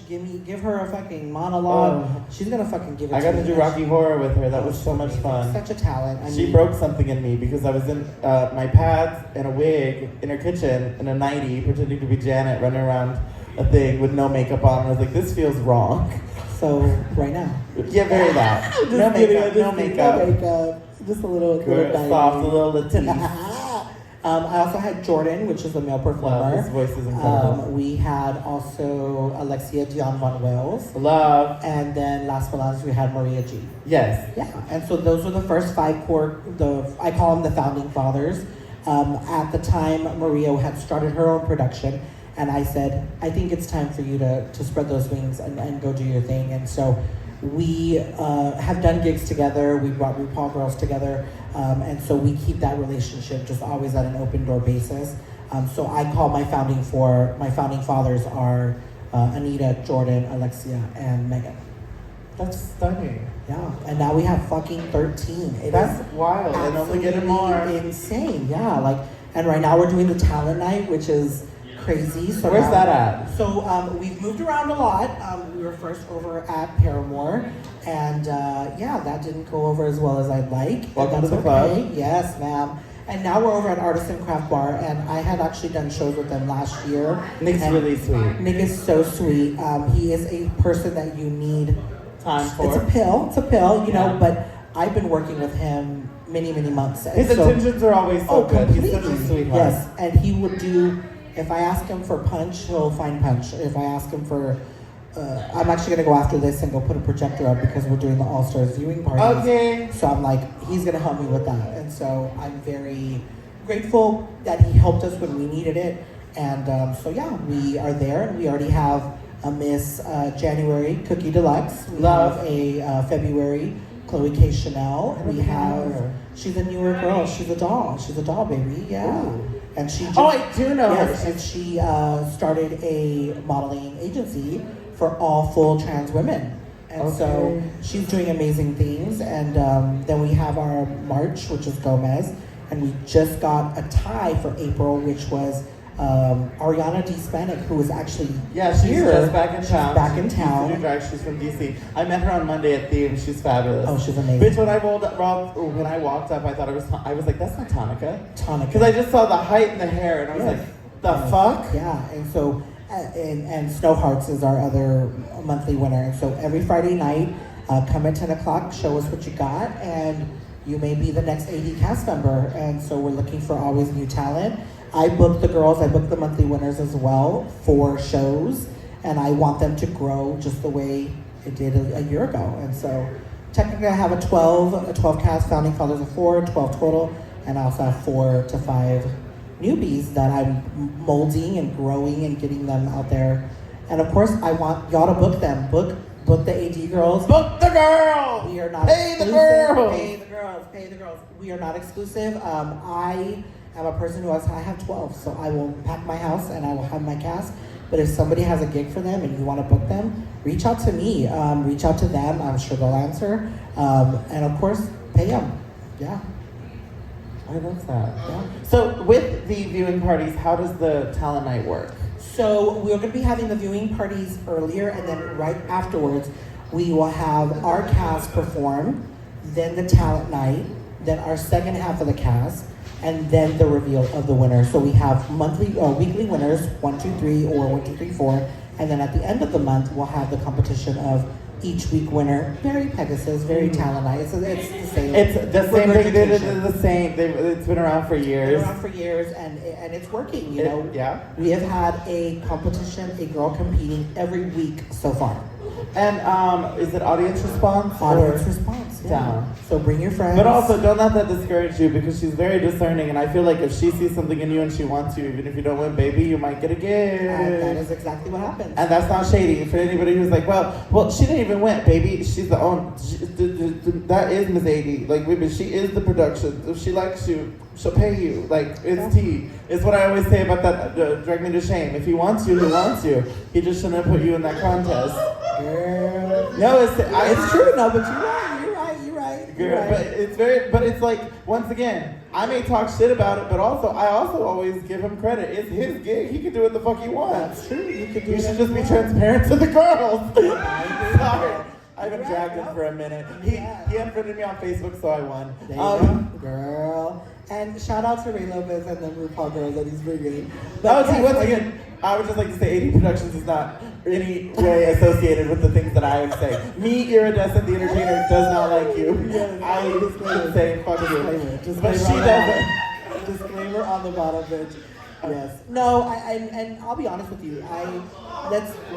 give her a fucking monologue. Oh. She's gonna fucking give it I got me. to do Rocky Horror with her. That was so much fun. Such a talent. I She mean, broke something in me because I was in my pads and a wig in her kitchen in a nightie pretending to be Janet running around a thing with no makeup on. And I was like, this feels wrong. So right now. Yeah, very that. Just No kidding, makeup, no makeup. No makeup. Just a little Good, diamond. soft, a little Latif. I also had Jordan, which is a male performer. Love, his voice is incredible. We had also Alexia Dion Von Wales. Love. And then last but not least, we had Maria G. Yes. Yeah, and so those were the first 5 core, I call them the founding fathers. At the time, Maria had started her own production, and I said, I think it's time for you to spread those wings and go do your thing. And so we have done gigs together, we brought RuPaul girls together, and so we keep that relationship just always at an open door basis. So I call my founding fathers are Anita, Jordan, Alexia, and Megan. That's stunning. Yeah, and now we have fucking 13. That's wild, and only getting more. Insane, yeah. Like, and right now we're doing the talent night, which is crazy. So Where's now- that at? So we've moved around a lot. We were first over at Paramore, and yeah, that didn't go over as well as I'd like. Welcome That's to the club. Yes, ma'am. And now we're over at Artisan Craft Bar, and I had actually done shows with them last year. Nick's And really sweet. Nick is so sweet. He is a person that you need time for. It's a pill, you know, Yeah. but I've been working with him many months. And His intentions are always so good. completely. He's such a sweetheart. Yes, and he would do, if I ask him for punch, he'll find punch. If I ask him for, I'm actually going to go after this and go put a projector up because we're doing the All-Stars viewing party. Okay. So I'm like, he's going to help me with that. And so I'm very grateful that he helped us when we needed it. And so yeah, we are there, and we already have a Miss January Cookie Deluxe. We Love. have a February Chloe K. Chanel. We have, she's a newer girl. She's a doll, baby. Yeah. Ooh. And she just, Oh, I do know her. yes, and she started a modeling agency for all full trans women. And so Okay. she's doing amazing things. And then we have our March, which is Gomez. And we just got a tie for April, which was Ariana D. Spanik, who was actually Yeah, she's here. just back in She's town. back in She's town. New Drive. She's from DC. I met her on Monday at Theme. She's fabulous. Oh, she's amazing. Bitch, when I walked up, I thought I was like, that's not Tonica. Tonica. Because I just saw the height and the hair, and I was Yes. like, the fuck? Yeah, and so, and Snow Hearts is our other monthly winner. And so every Friday night, come at 10 o'clock, show us what you got, and you may be the next AD cast member. And so we're looking for always new talent. I book the girls, I book the monthly winners as well for shows, and I want them to grow just the way it did a year ago. And so technically I have a 12 cast, founding fathers of 4, 12 total, and I also have 4 to 5 newbies that I'm molding and growing and getting them out there. And of course, I want y'all to book them. Book the AD girls. Book the girl! We are not Pay the exclusive. girls! Pay the girls. We are not exclusive. I am a person who I have 12, so I will pack my house and I will have my cast. But if somebody has a gig for them and you want to book them, reach out to me. Reach out to them. I'm sure they'll answer. And of course, pay them. Yeah. I love that. Yeah. So with the viewing parties, how does the talent night work? So we're going to be having the viewing parties earlier, and then right afterwards, we will have our cast perform, then the talent night, then our second half of the cast, and then the reveal of the winner. So we have weekly winners, 1, 2, 3, or 1, 2, 3, 4, and then at the end of the month, we'll have the competition of each week winner. Very Pegasus, very talent night. It's the same. It's the same thing. regurgitation. The same. It's been around for years. Been around for years, and it's working. You know. Yeah. We have had a competition, a girl competing every week so far. And is it audience response? Audience or response. Yeah. down? So bring your friends. But also, don't let that discourage you because she's very discerning, and I feel like if she sees something in you and she wants you, even if you don't win, baby, you might get a gift. And that is exactly what happens. And that's not shady for anybody who's like, well, she didn't even win, baby. She's the own. That is Miss AD. Like, baby, she is the production. If she likes you, she'll pay you. Like, it's tea. It's what I always say about that. Drag me to shame. If he wants you, he wants you. He just shouldn't have put you in that contest. Girl. No, It's true. No, but you're right. Girl, but it's like, once again, I may talk shit about it, but I also always give him credit. It's his gig. He can do what the fuck he wants. That's true. You could do You should whatever just be you want. transparent to the girls. Sorry. I haven't Right, dragged him no. for a minute. Yeah. He unfriended me on Facebook, so I won. There you go, girl. And shout out to Ray Lopez and the RuPaul girls that he's bringing. Once again, I would just like to say AD Productions is not any way associated with the things that I would say. Me, Iridescent, the entertainer, does not like you. Yes, I would say fuck you. Disclaimer. But she doesn't. Disclaimer on the bottom, bitch. Yes. No, and I'll be honest with you.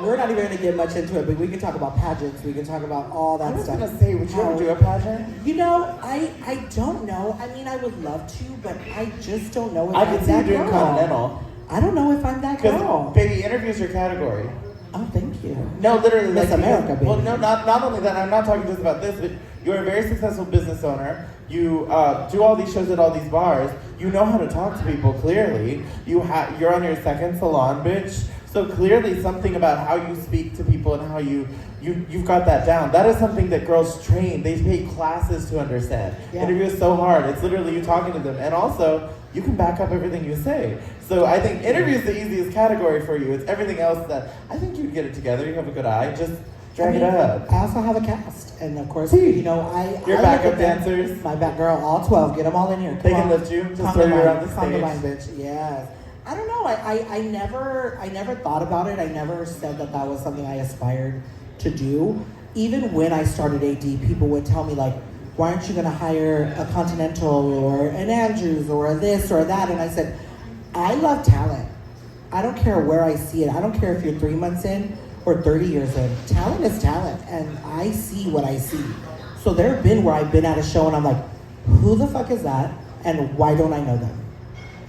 We're not even going to get much into it, but we can talk about pageants. We can talk about all that I was stuff. gonna say, would you ever do a pageant? You know, I don't know. I mean, I would love to, but I just don't know if I I'm could see you that doing girl. Continental. I don't know if I'm that girl. Because, baby, interviews your category. Oh, thank you. No, literally. Miss America, baby. Well, no, not only that. I'm not talking just about this, but you're a very successful business owner. You do all these shows at all these bars. You know how to talk to people, clearly. You're on your second salon, bitch. So clearly something about how you speak to people and how you've got that down. That is something that girls train. They take classes to understand. Yeah. Interview is so hard. It's literally you talking to them. And also, you can back up everything you say. So I think interview is the easiest category for you. It's everything else that I think you'd get it together. You have a good eye. Just drag it up. I also have a cast, and of course, See, you know, your I backup look at them- dancers. My back girl, all 12. Get them all in here. They Come can on. lift you. Just Come throw to you mine. around the Come to stage. mine, bitch. Yes. I don't know. I never thought about it. I never said that was something I aspired to do. even when I started AD, people would tell me like, why aren't you gonna hire a Continental or an Andrews or a this or that? And I said, I love talent. I don't care where I see it. I don't care if you're 3 months in or 30 years in. Talent is talent, and I see what I see. So there have been where I've been at a show and I'm like, who the fuck is that? And why don't I know them?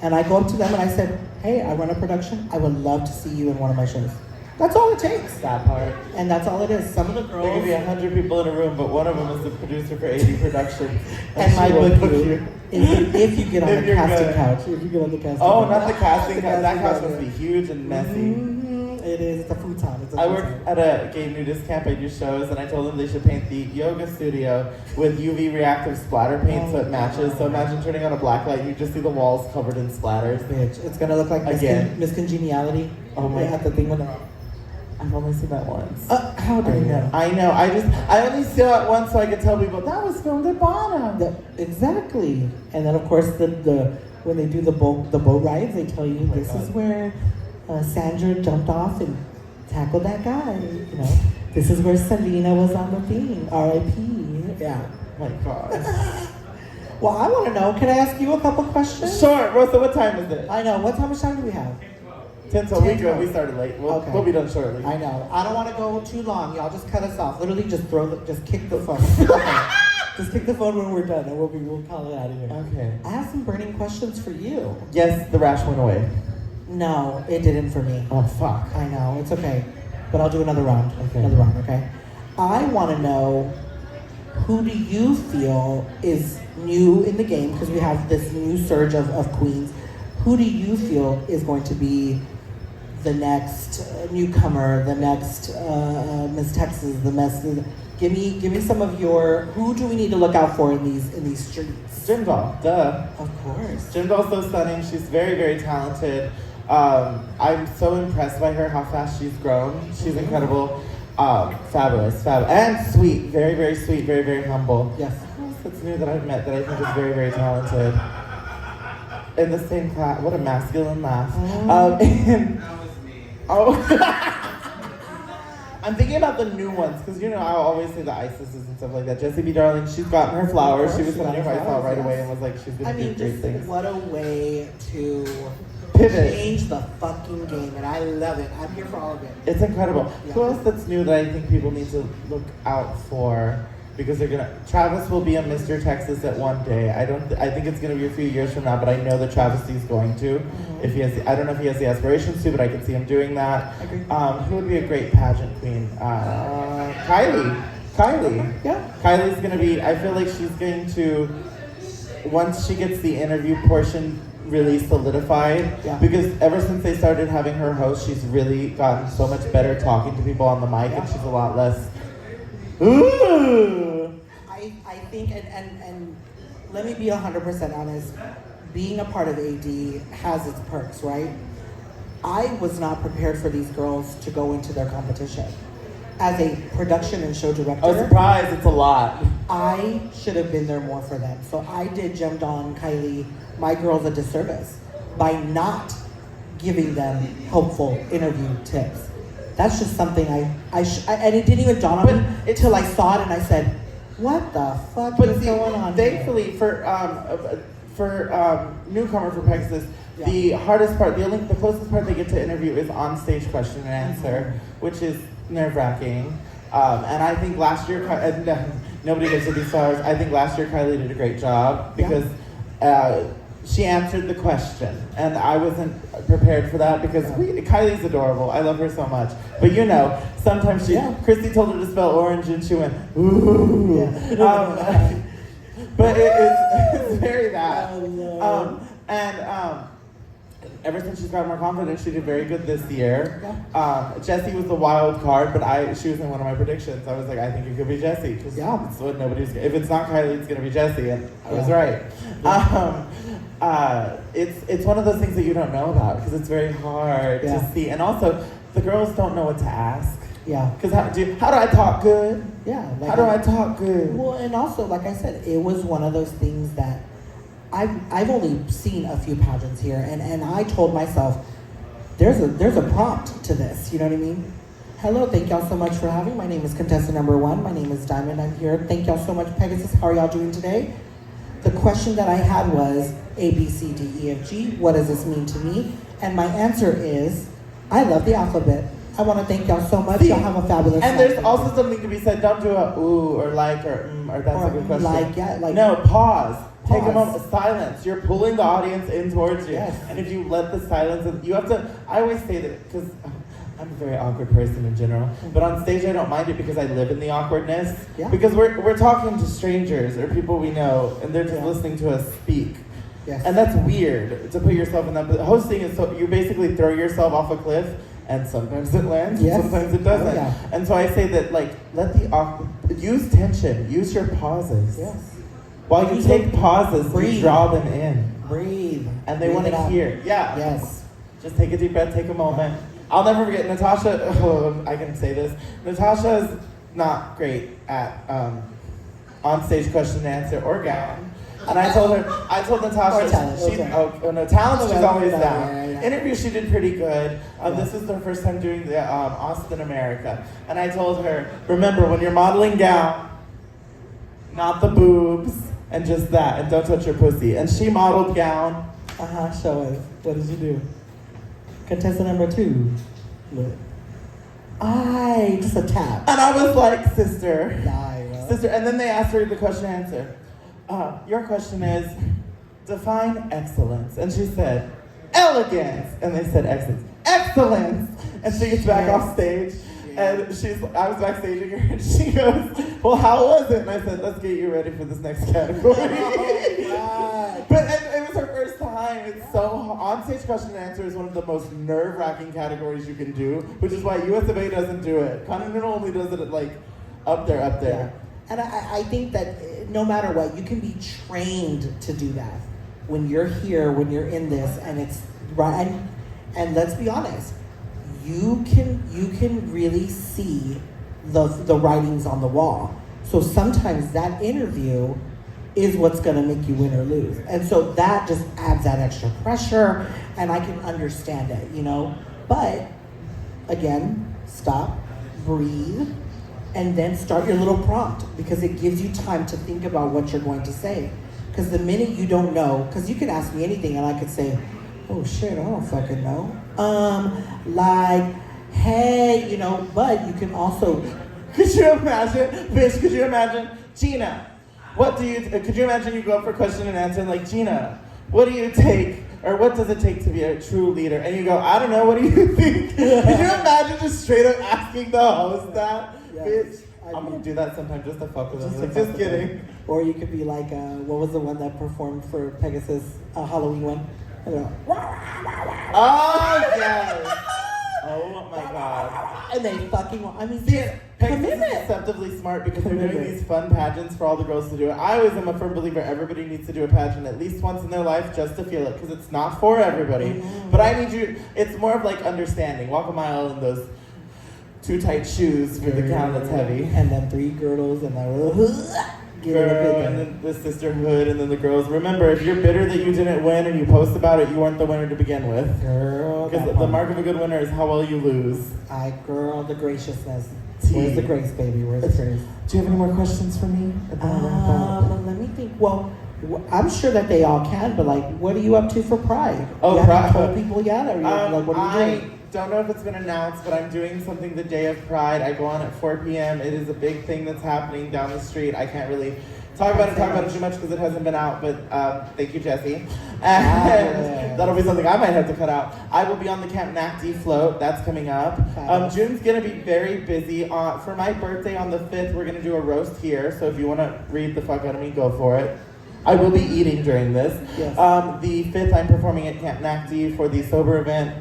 And I go up to them and I said, hey, I run a production. I would love to see you in one of my shows. That's all it takes. That part. And that's all it is. Some of the girls... There could be 100 people in a room, but one of them is the producer for AD Production. and my she will book book you. If you get on If the you're casting good. couch. If you get on the casting Oh, couch. not the casting couch. That couch couch, must be huge and messy. It is. It's a futon. It's a I work futon. at a gay nudist camp. I do shows, and I told them they should paint the yoga studio with UV reactive splatter paint so it matches. So imagine turning on a black light, you just see the walls covered in splatters. Bitch, it's gonna look like Again. Miss Congeniality. Oh my- At the thing with the... I've only seen that once. How do you know? I know. I only saw it once so I could tell people that was filmed at Bonham. Exactly. And then of course the when they do the boat rides, they tell you my this God. is where Sandra jumped off and tackled that guy. You know, this is where Selena was on the thing. R.I.P. Yeah. Oh my God. Well, I want to know. Can I ask you a couple questions? Sure, Rosa. What time is it? I know. How much time do we have? 10 till we 10 go. till. We started late. Okay. We'll be done shortly. I know. I don't want to go too long. Y'all just cut us off. Literally, just kick the phone. Okay. Just kick the phone when we're done, and we'll call it out of here. Okay. I have some burning questions for you. Yes, the rash went away. No, it didn't for me. Oh fuck. I know, it's okay. But I'll do another round. Okay. Another round, okay? I want to know, who do you feel is new in the game? Because we have this new surge of queens. Who do you feel is going to be the next newcomer, the next Miss Texas, Give me some of your, who do we need to look out for in these streets? Jim Doll, duh. Of course. Jim Doll's so stunning. She's very, very talented. I'm so impressed by her, how fast she's grown. She's incredible. Fabulous. And sweet. Very, very sweet. Very, very humble. Yes. Who else that's new that I've met that I think is very, very talented? In the same class. What a masculine laugh. That was me. Oh. I'm thinking about the new ones, because I always say the Isises and stuff like that. Jessie B. Darling, she's gotten her flowers. She was put on your profile right away and was like, she's gonna do great things. What a way to Pivot. change the fucking game, and I love it. I'm here for all of it. It's incredible. Yeah. Who else that's new that I think people need to look out for? Because Travis will be a Mr. Texas at one day. I think it's gonna be a few years from now, but I know that Travis is going to. If he has, I don't know if he has the aspirations to, but I can see him doing that. Agree. Who would be a great pageant queen? Kylie. Yeah. Kylie's gonna be. I feel like she's going to, once she gets the interview portion really solidified, Yeah. because ever since they started having her host, she's really gotten so much better talking to people on the mic, and she's a lot less. Ooh. I think, and let me be 100% honest, being a part of AD has its perks, right? I was not prepared for these girls to go into their competition. As a production and show director, Oh, surprise, it's a lot. I should have been there more for them. So I did Jem Dawn, Kylie, my girls a disservice by not giving them helpful interview tips. That's just something and it didn't even dawn on me until I saw it and I said, what the fuck is going on here? Thankfully, for newcomer for Texas, Yeah. the hardest part, the closest part they get to interview is on stage question and answer, which is nerve-wracking. And I think last year, nobody gives it these flowers. I think last year Kylie did a great job because she answered the question, and I wasn't prepared for that because Kylie's adorable. I love her so much. But sometimes Christy told her to spell orange, and she went, ooh. Yeah. But it's very that. Oh, Lord. Ever since she's got more confidence, she did very good this year. Yeah. Jessie was the wild card, but she was in one of my predictions. I was like, I think it could be Jessie, because it's what nobody's. If it's not Kylie, it's gonna be Jessie, and I was right. It's one of those things that you don't know about because it's very hard to see, and also the girls don't know what to ask. Yeah. Because how do I talk good? Yeah. How do I talk good? Well, and also, like I said, it was one of those things that I've only seen a few pageants here, and I told myself, there's a prompt to this, you know what I mean? Hello, thank y'all so much for having. My name is contestant number 1. My name is Diamond. I'm here. Thank y'all so much, Pegasus. How are y'all doing today? The question that I had was A, B, C, D, E, F, G. What does this mean to me? And my answer is, I love the alphabet. I want to thank y'all so much. Y'all have a fabulous And night. there's also something to be said. Don't do a ooh or like or or that's Or a good question. like, yeah, like- no, pause. Take a Pause. moment. Silence. You're pulling the audience in towards you. Yes. And if you let the silence, you have to. I always say that because I'm a very awkward person in general, but on stage I don't mind it because I live in the awkwardness. Yeah. Because we're talking to strangers or people we know, and they're just Yeah. listening to us speak. Yes. And that's weird to put yourself in that. But hosting is so you basically throw yourself off a cliff, and sometimes it lands, Yes. and sometimes it doesn't. Oh, yeah. And so I say that use tension, use your pauses. Yes. While you Use take them. pauses, Breathe. you draw them in, Breathe. and they Breathe want it to out. hear. Yeah. Yes. Just take a deep breath, take a moment. I'll never forget Natasha. Oh, I can say this. Natasha's not great at on-stage question and answer or gown. And I told Natasha, Or talent, she, okay. no, talent she's Okay, always yeah, down. yeah, yeah. Interview she did pretty good. Yeah. This was her first time doing the Austin America. And I told her, remember when you're modeling gown, not the boobs, and just that, and don't touch your pussy. And she modeled gown. Show us. What did you do? Contestant number 2. Look. Just a tap. And I was like, sister. Die, bro. Sister, and then they asked her the question and answer. Your question is, define excellence. And she said, elegance. And they said excellence. Excellence! And she gets back Yes. off stage. And I was backstaging her, and she goes, well, how was it? And I said, let's get you ready for this next category. God. But it was her first time. It's so on-stage question and answer is one of the most nerve-wracking categories you can do, which is why US of A doesn't do it. Continental only does it at like up there. Yeah. And I think that no matter what, you can be trained to do that. When you're here, when you're in this, and it's right. And let's be honest, you can really see the writings on the wall. So sometimes that interview is what's going to make you win or lose. And so that just adds that extra pressure, and I can understand it, you know. But again, stop, breathe, and then start your little prompt, because it gives you time to think about what you're going to say. Because the minute you don't know, because you could ask me anything and I could say, oh shit, I don't fucking know. Like, hey, you know, but you can also, Could you imagine, Gina, could you imagine you go up for question and answer, like, Gina, what do you take, or what does it take to be a true leader? And you go, I don't know, what do you think? Could you imagine just straight up asking the host that? Yeah. Bitch, I I'm mean- gonna do that sometime just to fuck with them. to Just fuck with kidding. them. Or you could be like, what was the one that performed for Pegasus, Halloween one? I go, Oh, yes. Oh, my God. and they fucking, I mean, See, just Pegasus is commitment. deceptively smart because they're doing Commitment. these fun pageants for all the girls to do it. I always am a firm believer everybody needs to do a pageant at least once in their life just to feel it, because it's not for everybody. Mhm. But I need you, it's more of like understanding. Walk a mile in those too tight shoes for the gown that's heavy. And then 3 girdles and then Girl, and then the sisterhood, and then the girls. Remember, if you're bitter that you didn't win and you post about it, you weren't the winner to begin with. Girl, Because that the part. mark of a good winner is how well you lose. Girl, the graciousness. Tea. Where's the grace, baby? Where's the grace? Do you have any more questions for me? And then I'll wrap up. Let me think. Well, I'm sure that they all can, but like, what are you up to for Pride? Oh, you haven't Pride. told people yet, or like, what are you doing? I don't know if it's been announced, but I'm doing something the day of Pride. I go on at 4 p.m. It is a big thing that's happening down the street. I can't really talk about it too much because it hasn't been out, but thank you, Jesse. And that'll be something I might have to cut out. I will be on the Camp NACD float. That's coming up. June's going to be very busy. For my birthday on the 5th, we're going to do a roast here, so if you want to read the fuck out of me, go for it. I will be eating during this. Yes. The 5th, I'm performing at Camp NACD for the Sober event.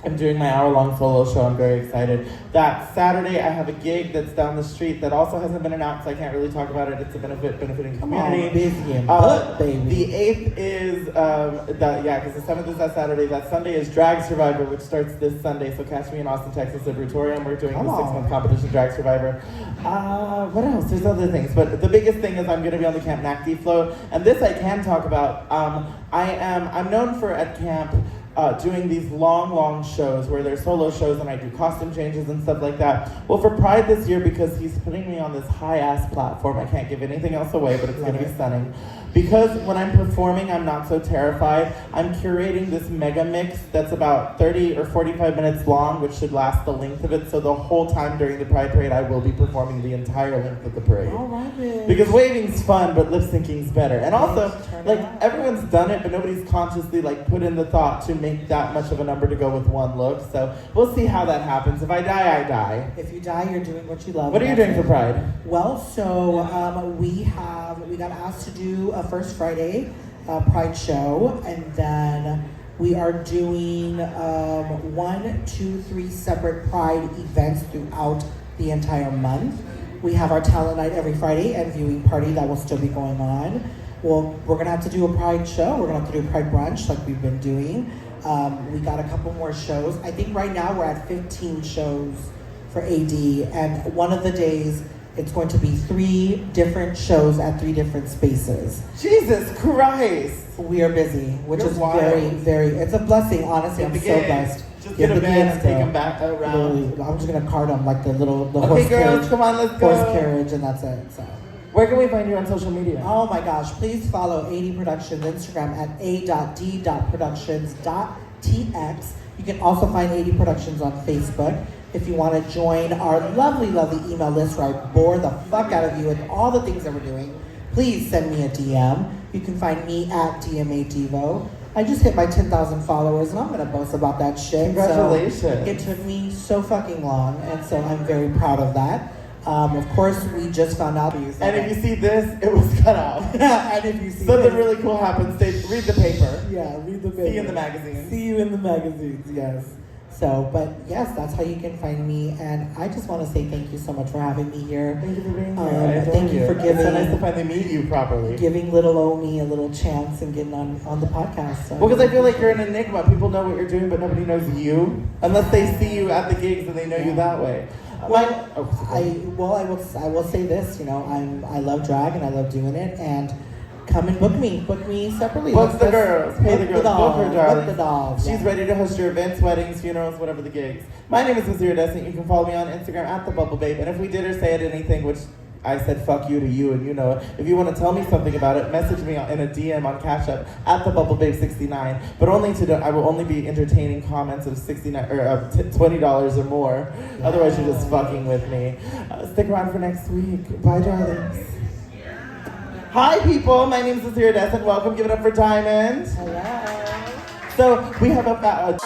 I'm doing my hour-long solo show. I'm very excited. That Saturday, I have a gig that's down the street that also hasn't been announced, so I can't really talk about it. It's a benefiting Come community. on, busy and butt, baby. The 8th is, because the 7th is that Saturday. That Sunday is Drag Survivor, which starts this Sunday. So catch me in Austin, Texas at Brutorium. We're doing Come the on. 6-month competition Drag Survivor. What else? There's other things. But the biggest thing is I'm going to be on the Camp NACD float. And this I can talk about. I'm known for at camp doing these long shows where they're solo shows and I do costume changes and stuff like that. Well, for Pride this year, because he's putting me on this high-ass platform, I can't give anything else away, but it's going to be stunning. Because when I'm performing, I'm not so terrified. I'm curating this mega mix that's about 30 or 45 minutes long, which should last the length of it. So the whole time during the Pride Parade, I will be performing the entire length of the parade. All right, bitch. Because waving's fun, but lip syncing's better. And also, Turn like, it up. everyone's done it, but nobody's consciously, like, put in the thought to make that much of a number to go with one look. So we'll see how that happens. If I die, I die. If you die, you're doing what you love. What are you doing for Pride? Well, so we got asked to do a First Friday Pride show, and then we are doing 1, 2, 3 separate Pride events throughout the entire month. We have our talent night every Friday and viewing party that will still be going on. Well, we're gonna have to do a Pride show. We're gonna have to do a Pride brunch like we've been doing. We got a couple more shows. I think right now we're at 15 shows for AD, and one of the days it's going to be 3 different shows at 3 different spaces. Jesus Christ! We are busy, which You're is wild. very, it's a blessing, honestly. Get I'm the so gigs. blessed. Just get a the van gigs, and take girl. them back around. Literally, I'm just gonna cart them like the Okay, horse girls, carriage. come on, let's go. Horse carriage, and that's it, so. Where can we find you on social media? Oh my gosh, please follow AD Productions Instagram at a.d.productions.tx. You can also find AD Productions on Facebook. If you want to join our lovely email list where I bore the fuck out of you with all the things that we're doing, please send me a DM. You can find me at DMADevo. I just hit my 10,000 followers, and I'm gonna boast about that shit. Congratulations. So it took me so fucking long, and so I'm very proud of that. Of course, we just found out. And if you see this, it was cut off. And if you see Something this, really cool happens. Read the paper. yeah, read the paper. See you in the magazines. See you in the magazines, yes. So, but yes, that's how you can find me. And I just want to say thank you so much for having me here. Thank you for being here. I adore Thank you for It's so nice to giving finally meet you properly. little Omi a little chance and getting on the podcast. So. Well, because I feel like you're an enigma. People know what you're doing, but nobody knows you. Unless they see you at the gigs and they know you that way. Well, I will say this. You know, I love drag and I love doing it. And come and book me separately. Book the girls, pay the girls, book her, darling. Book the dolls. She's ready to host your events, weddings, funerals, whatever the gigs. My name is Miss Redacted. You can follow me on Instagram at the Bubble Babe. And if we did or say anything, which I said fuck you to you, and you know it. If you want to tell me something about it, message me in a DM on Cash App at the Bubble Babe 69. But I will only be entertaining comments of $69 or $20 or more. Otherwise, you're just fucking with me. Stick around for next week. Bye, darlings. Hi, people. My name is Redacted. Welcome. Give it up for Diamond. Hello. So we have a